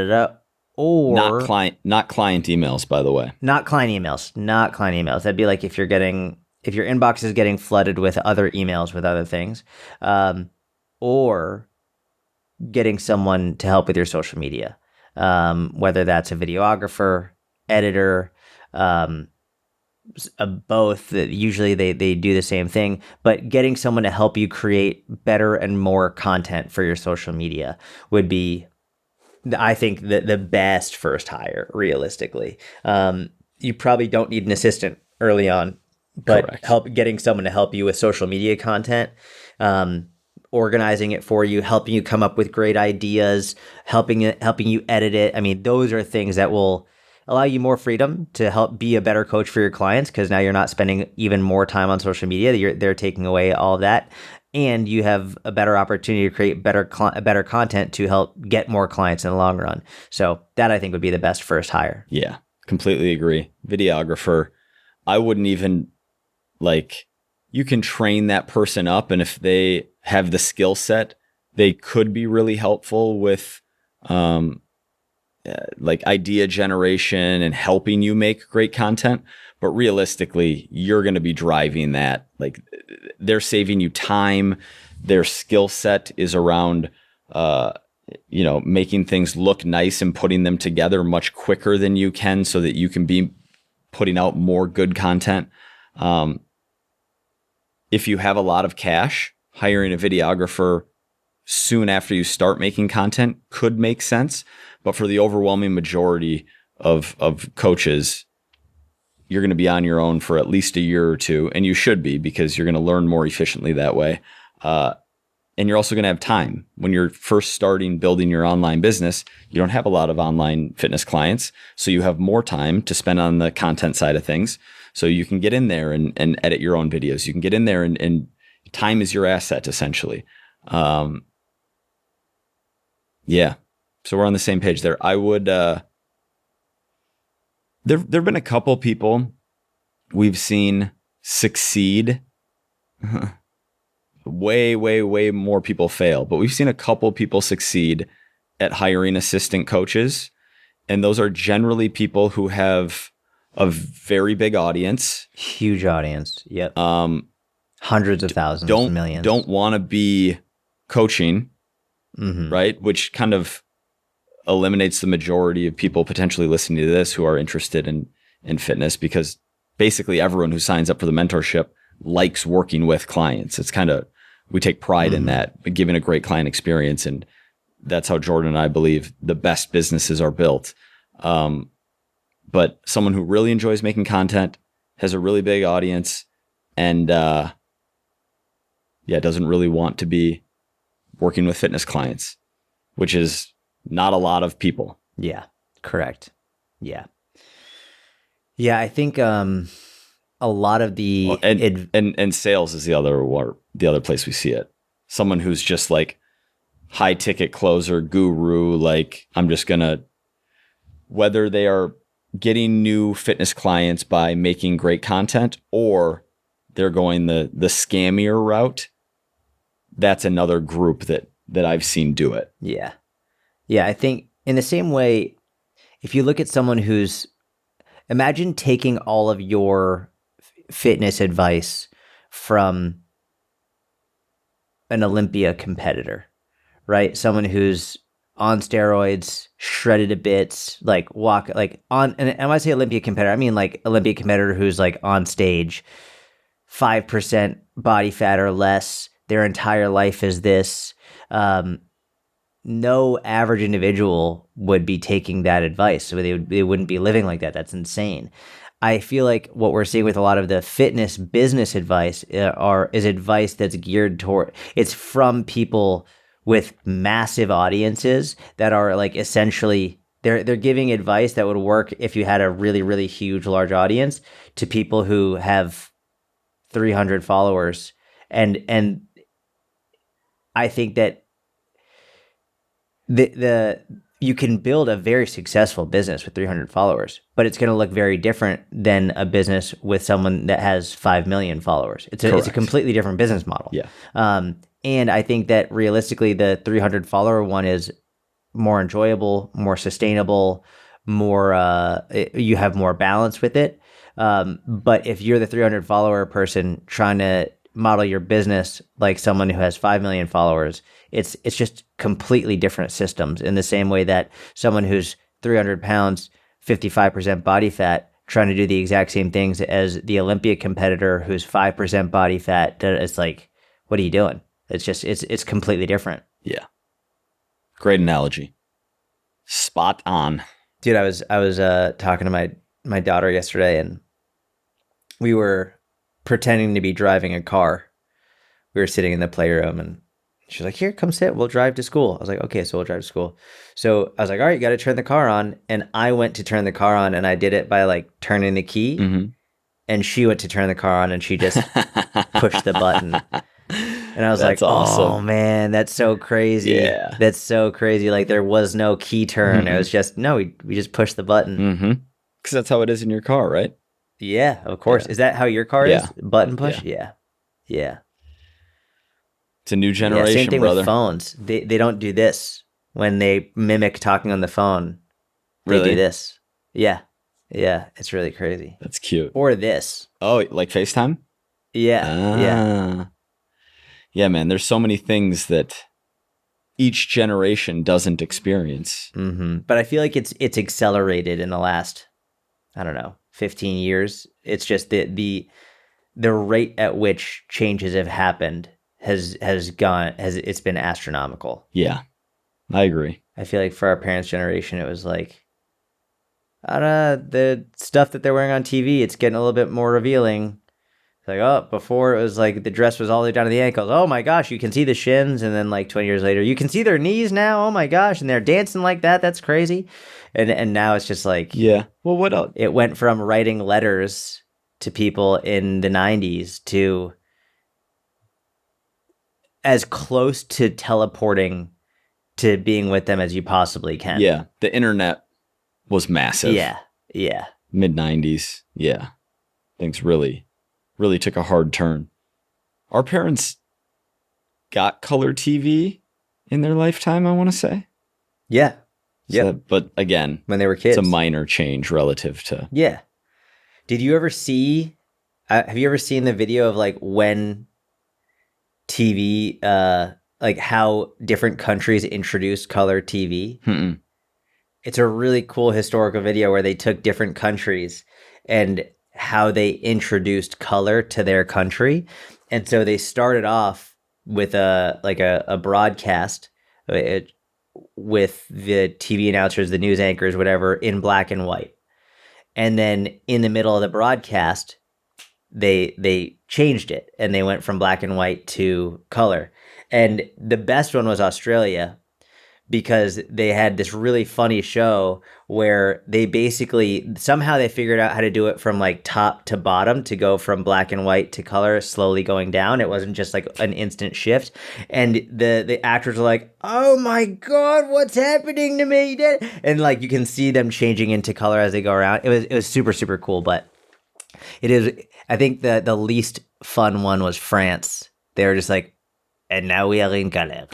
not client emails, by the way. Not client emails. That'd be like if your inbox is getting flooded with other emails with other things, or getting someone to help with your social media. Whether that's a videographer, editor, both. Usually they do the same thing, but getting someone to help you create better and more content for your social media would be, I think, the best first hire, realistically. You probably don't need an assistant early on. but Correct. getting someone to help you with social media content, organizing it for you, helping you come up with great ideas, helping you edit it. I mean, those are things that will allow you more freedom to help be a better coach for your clients, because now you're not spending even more time on social media. They're taking away all of that, and you have a better opportunity to create better content to help get more clients in the long run. So that, I think, would be the best first hire. Yeah, completely agree. Videographer, I wouldn't even you can train that person up, and if they have the skill set, they could be really helpful with idea generation and helping you make great content. But realistically, you're going to be driving that. Like, they're saving you time. Their skill set is around, making things look nice and putting them together much quicker than you can, so that you can be putting out more good content. If you have a lot of cash, hiring a videographer soon after you start making content could make sense. But for the overwhelming majority of coaches, you're going to be on your own for at least a year or two, and you should be, because you're going to learn more efficiently that way. And you're also going to have time. When you're first starting building your online business, you don't have a lot of online fitness clients, so you have more time to spend on the content side of things. So you can get in there and edit your own videos. You can get in there and time is your asset, essentially. Yeah. So we're on the same page there. I would, there've been a couple people we've seen succeed. Way more people fail, but we've seen a couple people succeed at hiring assistant coaches. And those are generally people who have a very big audience. Huge audience. Yep. Hundreds of thousands, millions. Don't want to be coaching, mm-hmm. right? Which kind of eliminates the majority of people potentially listening to this who are interested in fitness, because basically everyone who signs up for the mentorship likes working with clients. It's kind of, we take pride in that, giving a great client experience. And that's how Jordan and I believe the best businesses are built. But someone who really enjoys making content, has a really big audience, and doesn't really want to be working with fitness clients, which is not a lot of people. Yeah, correct. Yeah. Yeah, I think a lot of the and sales is the other place we see it. Someone who's just like high ticket closer guru, like, I'm just gonna, whether they are getting new fitness clients by making great content or they're going the scammier route, that's another group that I've seen do it. Yeah. Yeah, I think in the same way, if you look at someone imagine taking all of your fitness advice from an Olympia competitor, right? Someone who's on steroids, shredded to bits, and when I say Olympia competitor, I mean like Olympia competitor who's like on stage, 5% body fat or less, their entire life is this. No average individual would be taking that advice. So they wouldn't be living like that. That's insane. I feel like what we're seeing with a lot of the fitness business advice is advice that's geared toward, it's from people with massive audiences that are like essentially they're giving advice that would work if you had a really, really huge, large audience, to people who have 300 followers. And I think that you can build a very successful business with 300 followers, but it's going to look very different than a business with someone that has 5 million followers. It's a completely different business model. Yeah. And I think that realistically, the 300 follower one is more enjoyable, more sustainable, you have more balance with it. But if you're the 300 follower person trying to model your business like someone who has 5 million followers, it's just completely different systems, in the same way that someone who's 300 pounds, 55% body fat, trying to do the exact same things as the Olympia competitor who's 5% body fat, it's like, what are you doing? It's completely different. Yeah. Great analogy. Spot on. Dude, I was talking to my daughter yesterday, and we were pretending to be driving a car. We were sitting in the playroom and she's like, here, come sit. We'll drive to school. I was like, okay, so we'll drive to school. So I was like, all right, you got to turn the car on. And I went to turn the car on and I did it by like turning the key. Mm-hmm. And she went to turn the car on and she just pushed the button. And I was That's like, awesome. oh man, that's so crazy. Yeah. That's so crazy. Like there was no key turn. It was just, no, we just pushed the button. Mm-hmm. Because that's how it is in your car, right? Yeah, of course. Yeah. Is that how your car Yeah. is? Button push? Yeah. Yeah. It's a new generation, same thing brother. with phones. They don't do this when they mimic talking on the phone. They Really? do this. Yeah. Yeah. It's really crazy. That's cute. Or this. Oh, like FaceTime? Yeah. Yeah. Yeah, man. There's so many things that each generation doesn't experience. Mm-hmm. But I feel like it's accelerated in the last, I don't know, 15 years. It's just the rate at which changes have happened it's been astronomical. Yeah, I agree. I feel like for our parents' generation, it was like, the stuff that they're wearing on TV, it's getting a little bit more revealing. It's like, oh, before it was like the dress was all the way down to the ankles. Oh my gosh, you can see the shins. And then like 20 years later, you can see their knees now. Oh my gosh. And they're dancing like that. That's crazy. And now it's just like, Yeah. Well, what else? it went from writing letters to people in the 90s to as close to teleporting to being with them as you possibly can. Yeah. The internet was massive. Yeah. Yeah. Mid 90s. Yeah. Things really took a hard turn. Our parents got color TV in their lifetime, I want to say. Yeah. Yeah. So, but again, when they were kids. It's a minor change relative to. Yeah. Did you ever see, have you ever seen the video of like when TV, like how different countries introduced color TV? Mm-mm. It's a really cool historical video where they took different countries and how they introduced color to their country. And so they started off with a broadcast with the TV announcers, the news anchors, whatever, in black and white. And then in the middle of the broadcast, they changed it and they went from black and white to color. And the best one was Australia, because they had this really funny show where they basically somehow they figured out how to do it from like top to bottom to go from black and white to color, slowly going down. It wasn't just like an instant shift. And the actors were like, oh my God, what's happening to me? And like you can see them changing into color as they go around. It was super, super cool. But it is, I think the least fun one was France. They were just like, and now we are in color.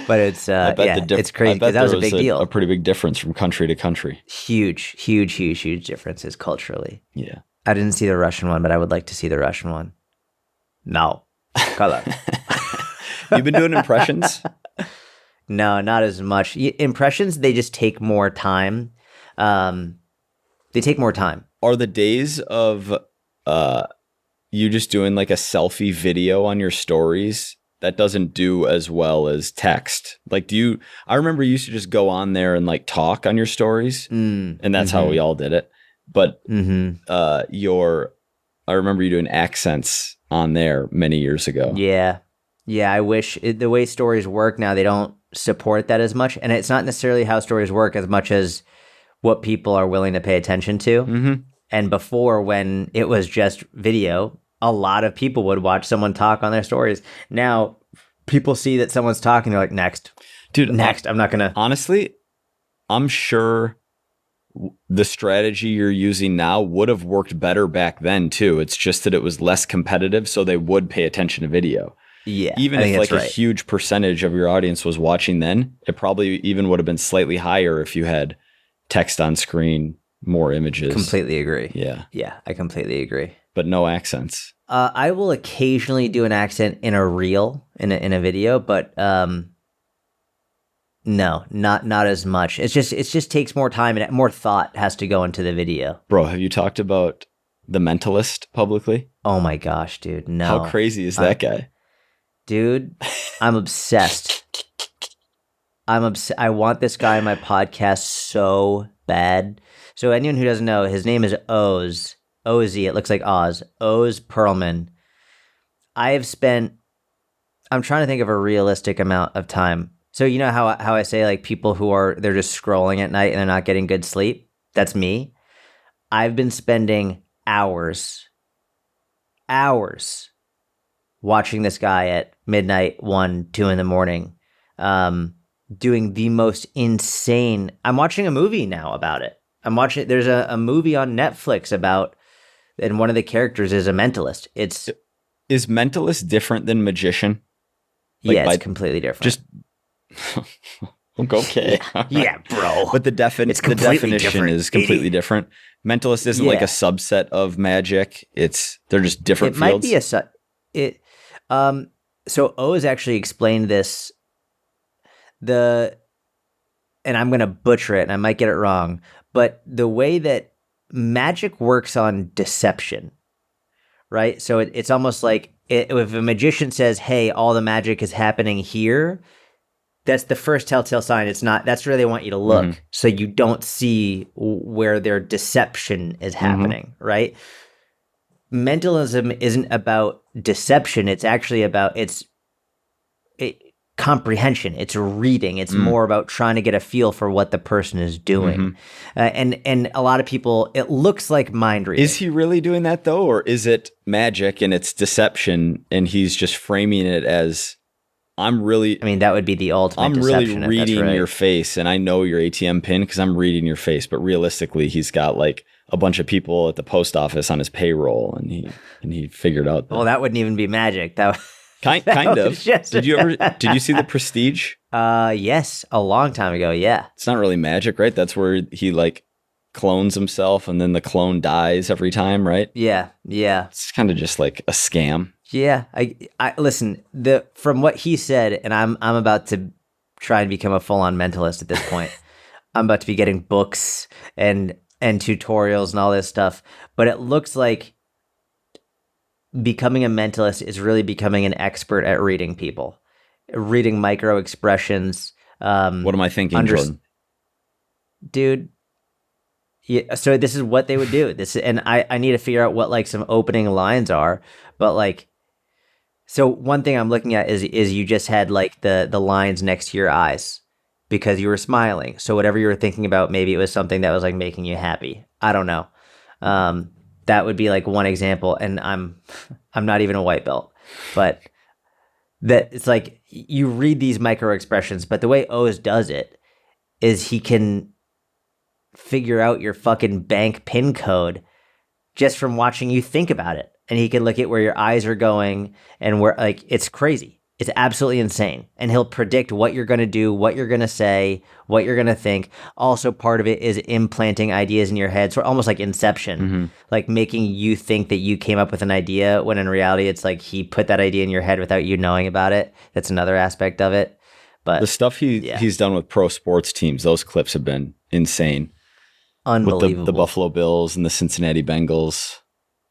But it's it's crazy because that was a big deal. A pretty big difference from country to country. Huge differences culturally. Yeah. I didn't see the Russian one, but I would like to see the Russian one. No. Color. You've been doing impressions? No, not as much. Impressions, they just take more time. They take more time. Are the days of you just doing like a selfie video on your stories that doesn't do as well as text? Like, I remember you used to just go on there and like talk on your stories, and that's how we all did it. But I remember you doing accents on there many years ago. Yeah. I wish the way stories work now, they don't support that as much. And it's not necessarily how stories work as much as what people are willing to pay attention to. Mm-hmm. And before, when it was just video, a lot of people would watch someone talk on their stories. Now, people see that someone's talking, they're like, next. Dude, next. I'm not going to. Honestly, I'm sure the strategy you're using now would have worked better back then, too. It's just that it was less competitive, so they would pay attention to video. Yeah. Even if like a huge percentage of your audience was watching then, it probably even would have been slightly higher if you had text on screen, more images. Completely agree. Yeah. Yeah, I completely agree. But no accents. I will occasionally do an accent in a reel, in a video, but no, not as much. It just takes more time and more thought has to go into the video. Bro, have you talked about The Mentalist publicly? Oh my gosh, dude, no. How crazy is that guy? Dude, I'm obsessed. I want this guy on my podcast so bad So anyone who doesn't know, his name is Oz. O-Z, it looks like Oz. Oz Perlman. I'm trying to think of a realistic amount of time. So you know how I say like people they're just scrolling at night and they're not getting good sleep? That's me. I've been spending hours watching this guy at midnight, 1, 2 in the morning, doing the most insane. I'm watching a movie now about it. There's a movie on Netflix about, and one of the characters is a mentalist. Is mentalist different than magician? It's completely different. Just okay. Yeah, bro. But the definition is completely different. Mentalist isn't like a subset of magic. They're just different fields. Might be so Oz actually explained this. And I'm going to butcher it and I might get it wrong, but the way that magic works on deception, right? So it's almost like if a magician says, hey, all the magic is happening here, that's the first telltale sign. That's where they want you to look. So you don't see where their deception is happening, right? Mentalism isn't about deception. It's actually about comprehension. It's reading. It's more about trying to get a feel for what the person is doing. And a lot of people, it looks like mind reading. Is he really doing that though? Or is it magic and it's deception and he's just framing it as, that would be the ultimate I'm deception. really reading your face and I know your ATM pin because I'm reading your face. But realistically, he's got like a bunch of people at the post office on his payroll and he figured out that. Well, that wouldn't even be magic. Kind of. Did you see The Prestige? Yes, a long time ago. Yeah. It's not really magic, right? That's where he like clones himself and then the clone dies every time, right? Yeah. It's kind of just like a scam. Yeah. I listen, from what he said, and I'm about to try and become a full-on mentalist at this point. I'm about to be getting books and tutorials and all this stuff, but it looks like becoming a mentalist is really becoming an expert at reading people, reading micro expressions. What am I thinking, Jordan? Dude. Yeah, so this is what they would do. And I need to figure out what like some opening lines are, but like, so one thing I'm looking at is you just had like the lines next to your eyes because you were smiling. So whatever you were thinking about, maybe it was something that was like making you happy. I don't know. That would be like one example, and I'm not even a white belt, but that it's like you read these micro expressions, but the way Oz does it is he can figure out your fucking bank PIN code just from watching you think about it, and he can look at where your eyes are going and where like it's crazy. It's absolutely insane. And he'll predict what you're going to do, what you're going to say, what you're going to think. Also, part of it is implanting ideas in your head. So almost like Inception, like making you think that you came up with an idea when in reality, it's like he put that idea in your head without you knowing about it. That's another aspect of it. But the stuff he's done with pro sports teams, those clips have been insane. Unbelievable. With the Buffalo Bills and the Cincinnati Bengals,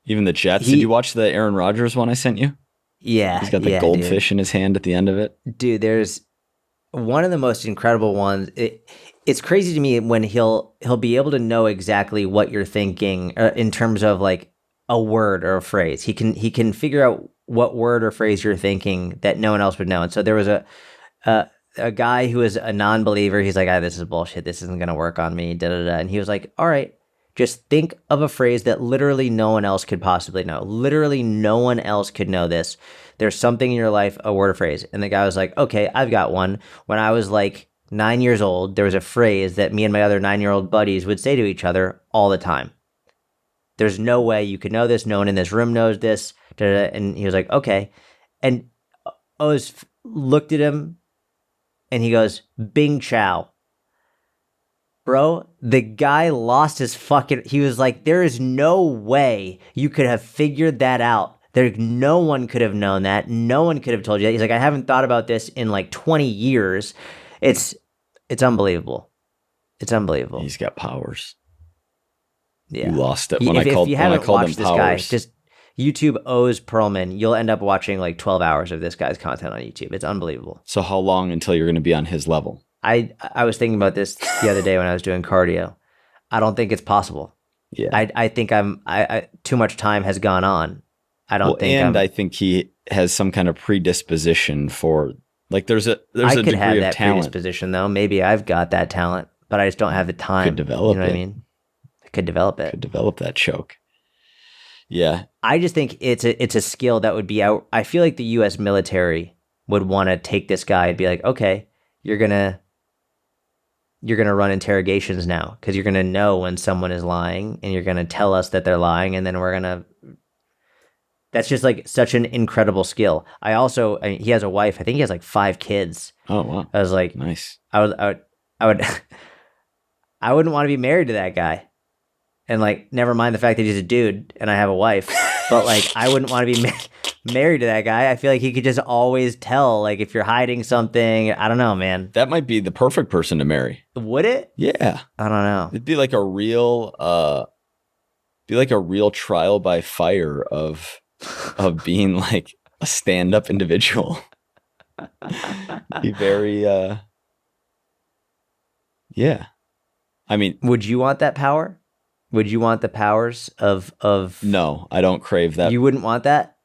even the Jets. Did you watch the Aaron Rodgers one I sent you? Yeah. He's got the goldfish in his hand at the end of it. Dude, there's one of the most incredible ones. It's crazy to me when he'll be able to know exactly what you're thinking in terms of like a word or a phrase. He can figure out what word or phrase you're thinking that no one else would know. And so there was a guy who was a non-believer. He's like, this is bullshit. This isn't going to work on me. And he was like, all right, just think of a phrase that literally no one else could possibly know. Literally no one else could know this. There's something in your life, a word or phrase. And the guy was like, okay, I've got one. When I was like 9 years old, there was a phrase that me and my other 9-year-old buddies would say to each other all the time. There's no way you could know this. No one in this room knows this. And he was like, okay. And Oz looked at him and he goes, Bing Chow. Bro, the guy lost his he was like, there is no way you could have figured that out. No one could have known that. No one could have told you that. He's like, I haven't thought about this in like 20 years. It's unbelievable. It's unbelievable. He's got powers. Yeah. You lost it when I called him this guy, just YouTube Oz Perlman, you'll end up watching like 12 hours of this guy's content on YouTube. It's unbelievable. So how long until you're going to be on his level? I was thinking about this the other day when I was doing cardio. I don't think it's possible. Yeah. I think I too much time has gone on. I don't think I think he has some kind of predisposition for, like, there's a I could degree have of that talent. predisposition though. Maybe I've got that talent, but I just don't have the time. Could develop you know what I it. mean? I could develop it. Could develop that choke. Yeah. I just think it's a skill that would be out. I feel like the U.S. military would want to take this guy and be like, okay, you're gonna run interrogations now because you're gonna know when someone is lying and you're gonna tell us that they're lying, and then we're gonna. That's just like such an incredible skill. I mean, he has a wife. I think he has like 5 kids. Oh wow. I was like, Nice. I would I wouldn't want to be married to that guy. And like, never mind the fact that he's a dude and I have a wife, but like, I wouldn't want to be married to that guy. I feel like he could just always tell, like, if you're hiding something. I don't know, man. That might be the perfect person to marry. Would it? Yeah. I don't know. It'd be like a real trial by fire of being like a stand-up individual. Be very yeah. I mean, would you want that power? Would you want the powers of no, I don't crave that. You wouldn't want that?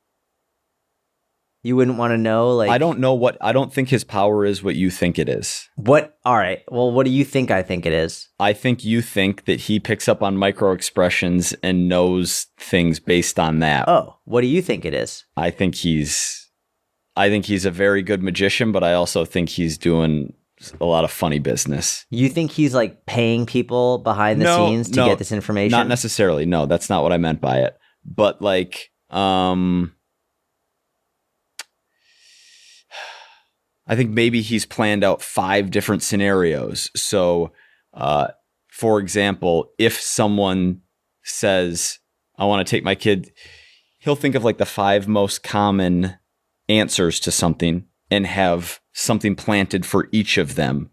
You wouldn't want to know, like, I don't think his power is what you think it is. What? All right. Well, what do you think I think it is? I think you think that he picks up on micro expressions and knows things based on that. Oh, what do you think it is? I think he's a very good magician, but I also think he's doing a lot of funny business. You think he's like paying people behind the scenes to get this information? Not necessarily. No, that's not what I meant by it. But like, I think maybe he's planned out 5 different scenarios. So, for example, if someone says, I want to take my kid, he'll think of like the 5 most common answers to something and have something planted for each of them.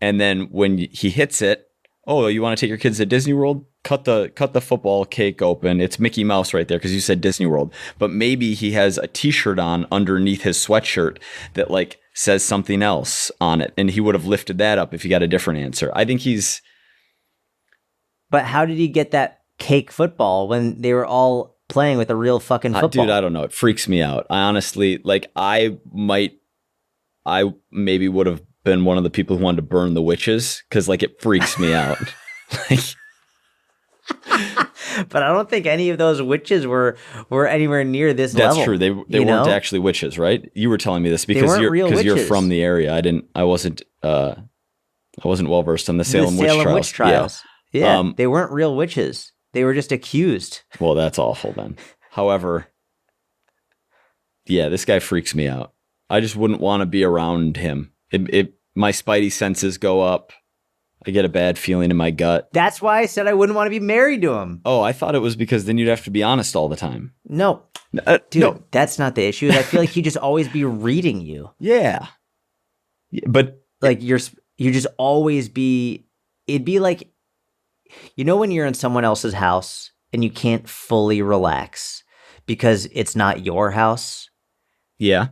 And then when he hits it, oh, you want to take your kids to Disney World? Cut the football cake open. It's Mickey Mouse right there because you said Disney World. But maybe he has a t-shirt on underneath his sweatshirt that like says something else on it. And he would have lifted that up if he got a different answer. I think he's... But how did he get that cake football when they were all playing with a real fucking football? Dude, I don't know. It freaks me out. I honestly, like, I maybe would have been one of the people who wanted to burn the witches because, like, it freaks me out. Like, but I don't think any of those witches were anywhere near this level. That's true. They weren't actually witches, right? You were telling me this because you're from the area. I wasn't well versed on the Salem witch trials. Yeah, they weren't real witches. They were just accused. Well, that's awful then. However, yeah, this guy freaks me out. I just wouldn't want to be around him. My spidey senses go up. I get a bad feeling in my gut. That's why I said I wouldn't want to be married to him. Oh, I thought it was because then you'd have to be honest all the time. No. Dude, no. That's not the issue. I feel like he'd just always be reading you. Yeah. But like you just always be, it'd be like, you know when you're in someone else's house and you can't fully relax because it's not your house? Yeah.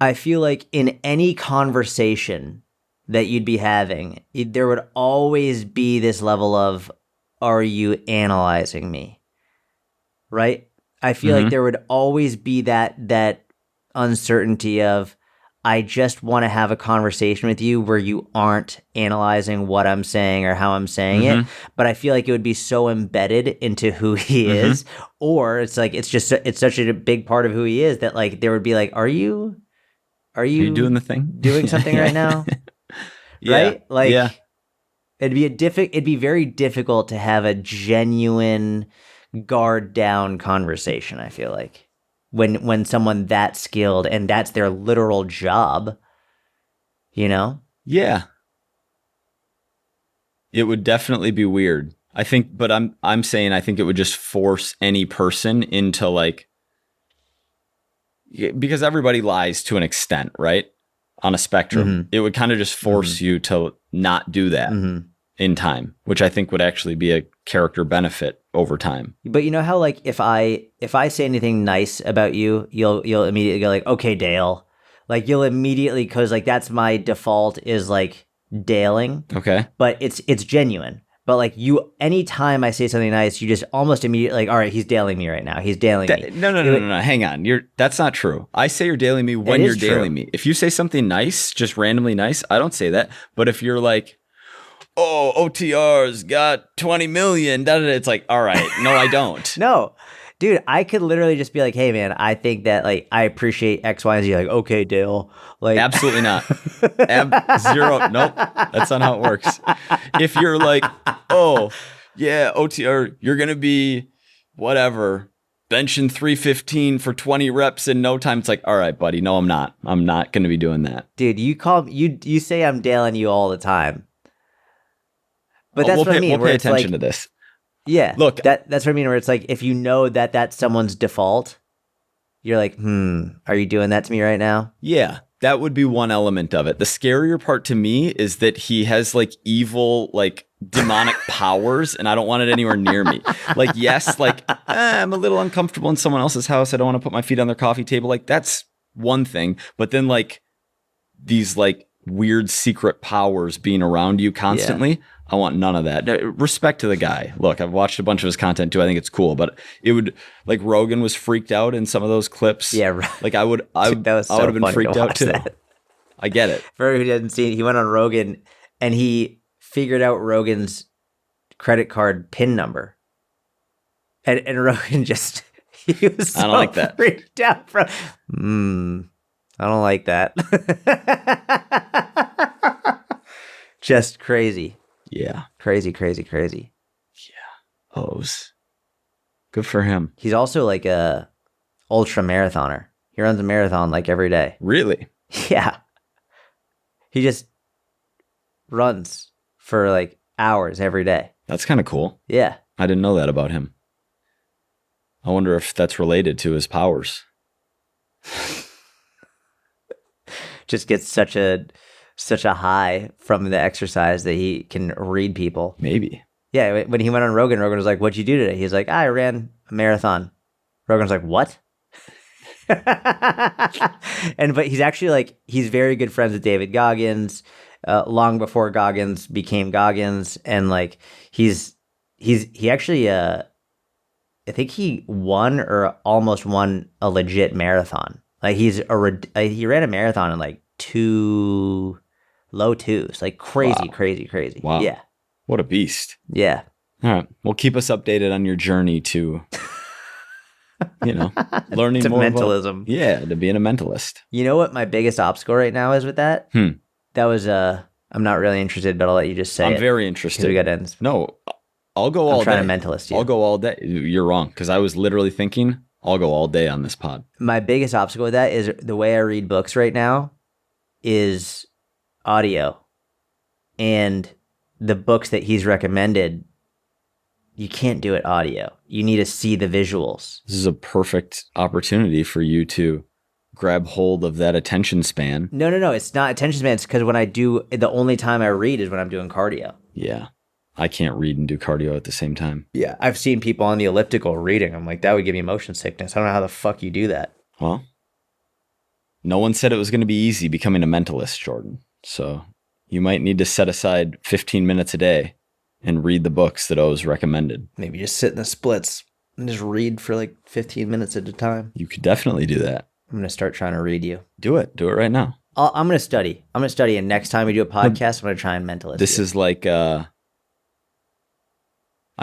I feel like in any conversation that you'd be having, there would always be this level of, are you analyzing me? Right? I feel like there would always be that uncertainty of, I just want to have a conversation with you where you aren't analyzing what I'm saying or how I'm saying it. But I feel like it would be so embedded into who he is, or it's like, it's such a big part of who he is that like, there would be like, are you doing the thing? Doing something right now? Yeah. Right? Like, it'd be very difficult to have a genuine guard down conversation, I feel like. When someone that skilled and that's their literal job, you know? Yeah. It would definitely be weird. I think, but I'm saying I think it would just force any person into like, because everybody lies to an extent, right? On a spectrum. It would kind of just force you to not do that in time, which I think would actually be a character benefit over time. But you know how like if I say anything nice about you, you'll immediately go like, okay, Dale. Like you'll immediately, because like that's my default is like Daling. Okay. But it's genuine. But like anytime I say something nice, you just almost immediately like, all right, he's dailing me right now. He's dailing me. No. Hang on. That's not true. I say you're dailing me when you're dailing me. If you say something nice, just randomly nice, I don't say that. But if you're like, oh, OTR's got 20 million, it's like, all right, no, I don't. No. Dude, I could literally just be like, hey, man, I think that like I appreciate X, Y, and Z. Like, okay, Dale. Like, absolutely not. Zero. Nope. That's not how it works. If you're like, oh, yeah, OTR, you're going to be whatever, benching 315 for 20 reps in no time. It's like, all right, buddy. No, I'm not. I'm not going to be doing that. Dude, you say I'm Daling you all the time. But that's what I mean. We'll pay attention to this. Yeah. Look, that's what I mean, where it's like, if you know that that's someone's default, you're like, are you doing that to me right now? Yeah, that would be one element of it. The scarier part to me is that he has like evil, like demonic powers, and I don't want it anywhere near me. Like, yes, like I'm a little uncomfortable in someone else's house. I don't want to put my feet on their coffee table. Like, that's one thing. But then like these like weird secret powers being around you constantly. Yeah. I want none of that. Respect to the guy. Look, I've watched a bunch of his content too. I think it's cool, but it would like Rogan was freaked out in some of those clips. Yeah, right. Like I would have been freaked out too. That. I get it. For who didn't see it, he went on Rogan and he figured out Rogan's credit card PIN number, and Rogan just he was so I don't like that. Freaked out from. I don't like that. Just crazy. Yeah. Crazy. Yeah. O's. Good for him. He's also like a ultra marathoner. He runs a marathon like every day. Really? Yeah. He just runs for like hours every day. That's kind of cool. Yeah. I didn't know that about him. I wonder if that's related to his powers. Just gets such a high from the exercise that he can read people. Maybe. Yeah, when he went on Rogan was like, what'd you do today? He's like, I ran a marathon. Rogan's like, what? But he's actually like, he's very good friends with David Goggins, long before Goggins became Goggins. And like, he actually, I think he won or almost won a legit marathon. Like he ran a marathon in like low twos, like crazy. Wow. Yeah. What a beast. Yeah. All right. Well, keep us updated on your journey to, learning to more mentalism. To being a mentalist. You know what my biggest obstacle right now is with that? That was, I'm not really interested, but I'll let you just say I'm very interested. We got to end. No, I'll go all day. I'm trying to mentalist you. I'll go all day. You're wrong. Because I was literally thinking I'll go all day on this pod. My biggest obstacle with that is the way I read books right now is audio. And the books that he's recommended, you can't do it audio. You need to see the visuals. This is a perfect opportunity for you to grab hold of that attention span. No. It's not attention span. It's because the only time I read is when I'm doing cardio. Yeah. I can't read and do cardio at the same time. Yeah. I've seen people on the elliptical reading. I'm like, that would give me motion sickness. I don't know how the fuck you do that. Well, no one said it was going to be easy becoming a mentalist, Jordan. So you might need to set aside 15 minutes a day and read the books that O's recommended. Maybe just sit in the splits and just read for like 15 minutes at a time. You could definitely do that. I'm going to start trying to read you. Do it. Do it right now. I'm going to study. And next time we do a podcast, I'm going to try and mentalist This is like, I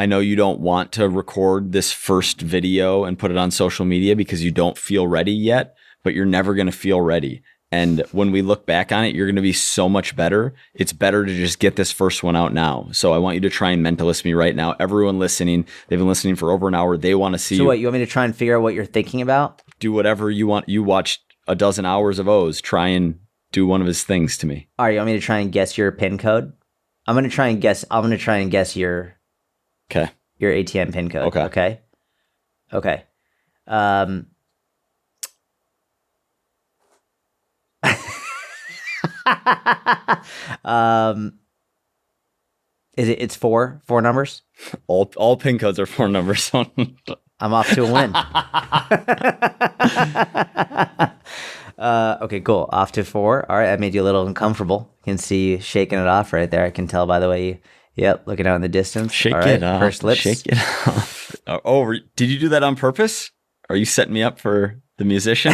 know you don't want to record this first video and put it on social media because you don't feel ready yet, but you're never going to feel ready. And when we look back on it, you're going to be so much better. It's better to just get this first one out now. So I want you to try and mentalist me right now. Everyone listening, they've been listening for over an hour. They want to see you. So what, you want me to try and figure out what you're thinking about? Do whatever you want. You watched a dozen hours of O's. Try and do one of his things to me. All right, you want me to try and guess your PIN code? I'm going to try and guess your ATM PIN code. Okay. It's four numbers? All PIN codes are 4 numbers. I'm off to a win. Okay, cool. Off to 4. All right, I made you a little uncomfortable. You can see you shaking it off right there. I can tell by the way Yep, looking out in the distance. Shake All right, it off. pursed lips. Shake it off. Oh, did you do that on purpose? Are you setting me up for the musician?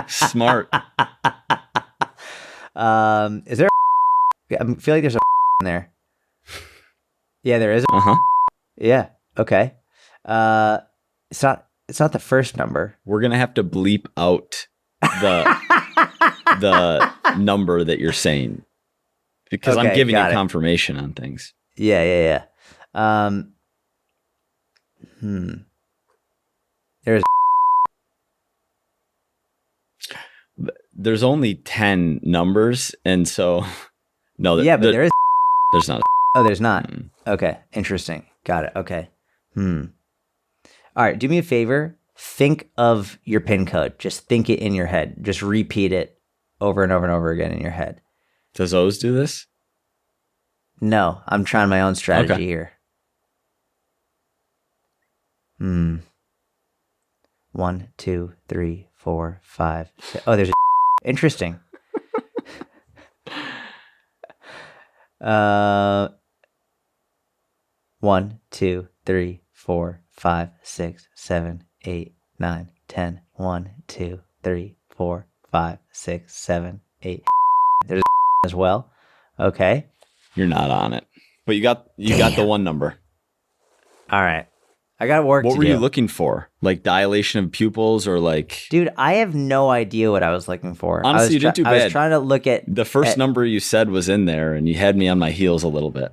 Smart. Is there? I feel like there's a in there. Yeah, there is. Uh-huh. Yeah. Okay. It's not. It's not the first number. We're gonna have to bleep out the number that you're saying because I'm Okay, giving you got it. confirmation on things. Yeah. There's. There's only 10 numbers, and so no. Yeah, but there is. There's not. Oh, there's not. Mm. Okay, interesting. Got it. Okay. All right, do me a favor. Think of your PIN code. Just think it in your head. Just repeat it over and over and over again in your head. Does O's do this? No, I'm trying my own strategy Okay. here. 1, 2, 3, 4, 5, 6. Oh, there's a interesting. 1, 2, 3, 4, 5, 6, 7, 8, 9, 10. 1, 2, 3, 4, 5, 6, 7, 8. There's a as well. Okay. You're not on it, but you got the one number. All right. I got work to do. What were you looking for? Like dilation of pupils or like? Dude, I have no idea what I was looking for. Honestly, you didn't do I was bad. trying to look at The first number you said was in there, and you had me on my heels a little bit.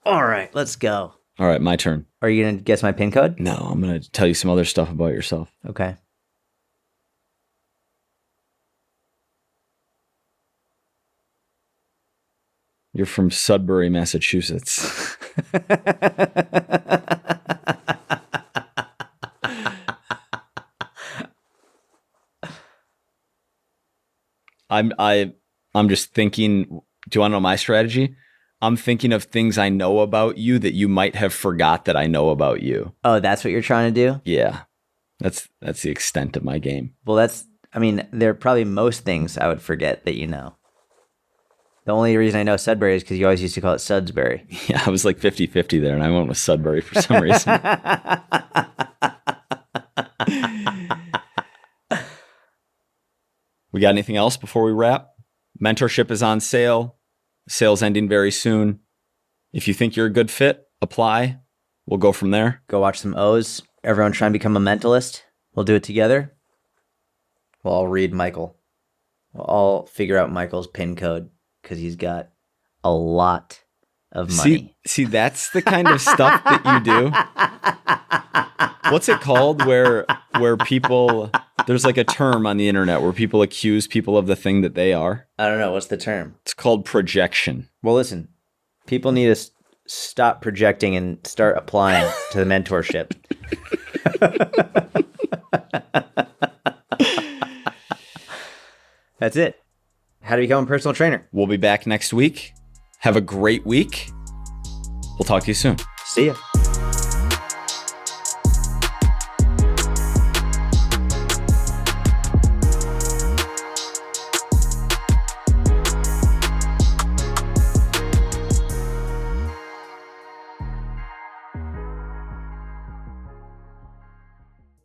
All right, let's go. All right, my turn. Are you going to guess my PIN code? No, I'm going to tell you some other stuff about yourself. Okay. You're from Sudbury, Massachusetts. I'm just thinking, do you want to know my strategy? I'm thinking of things I know about you that you might have forgot that I know about you. Oh, that's what you're trying to do? Yeah. That's the extent of my game. Well, there are probably most things I would forget that you know. The only reason I know Sudbury is because you always used to call it Sudsbury. Yeah, I was like 50-50 there, and I went with Sudbury for some reason. We got anything else before we wrap? Mentorship is on sale. Sale's ending very soon. If you think you're a good fit, apply. We'll go from there. Go watch some O's. Everyone try and become a mentalist. We'll do it together. We'll all read Michael. We'll all figure out Michael's PIN code because he's got a lot of money. See, that's the kind of stuff that you do. What's it called where people, there's like a term on the internet where people accuse people of the thing that they are? I don't know. What's the term? It's called projection. Well, listen, people need to stop projecting and start applying to the mentorship. That's it. How to become a personal trainer. We'll be back next week. Have a great week. We'll talk to you soon. See ya.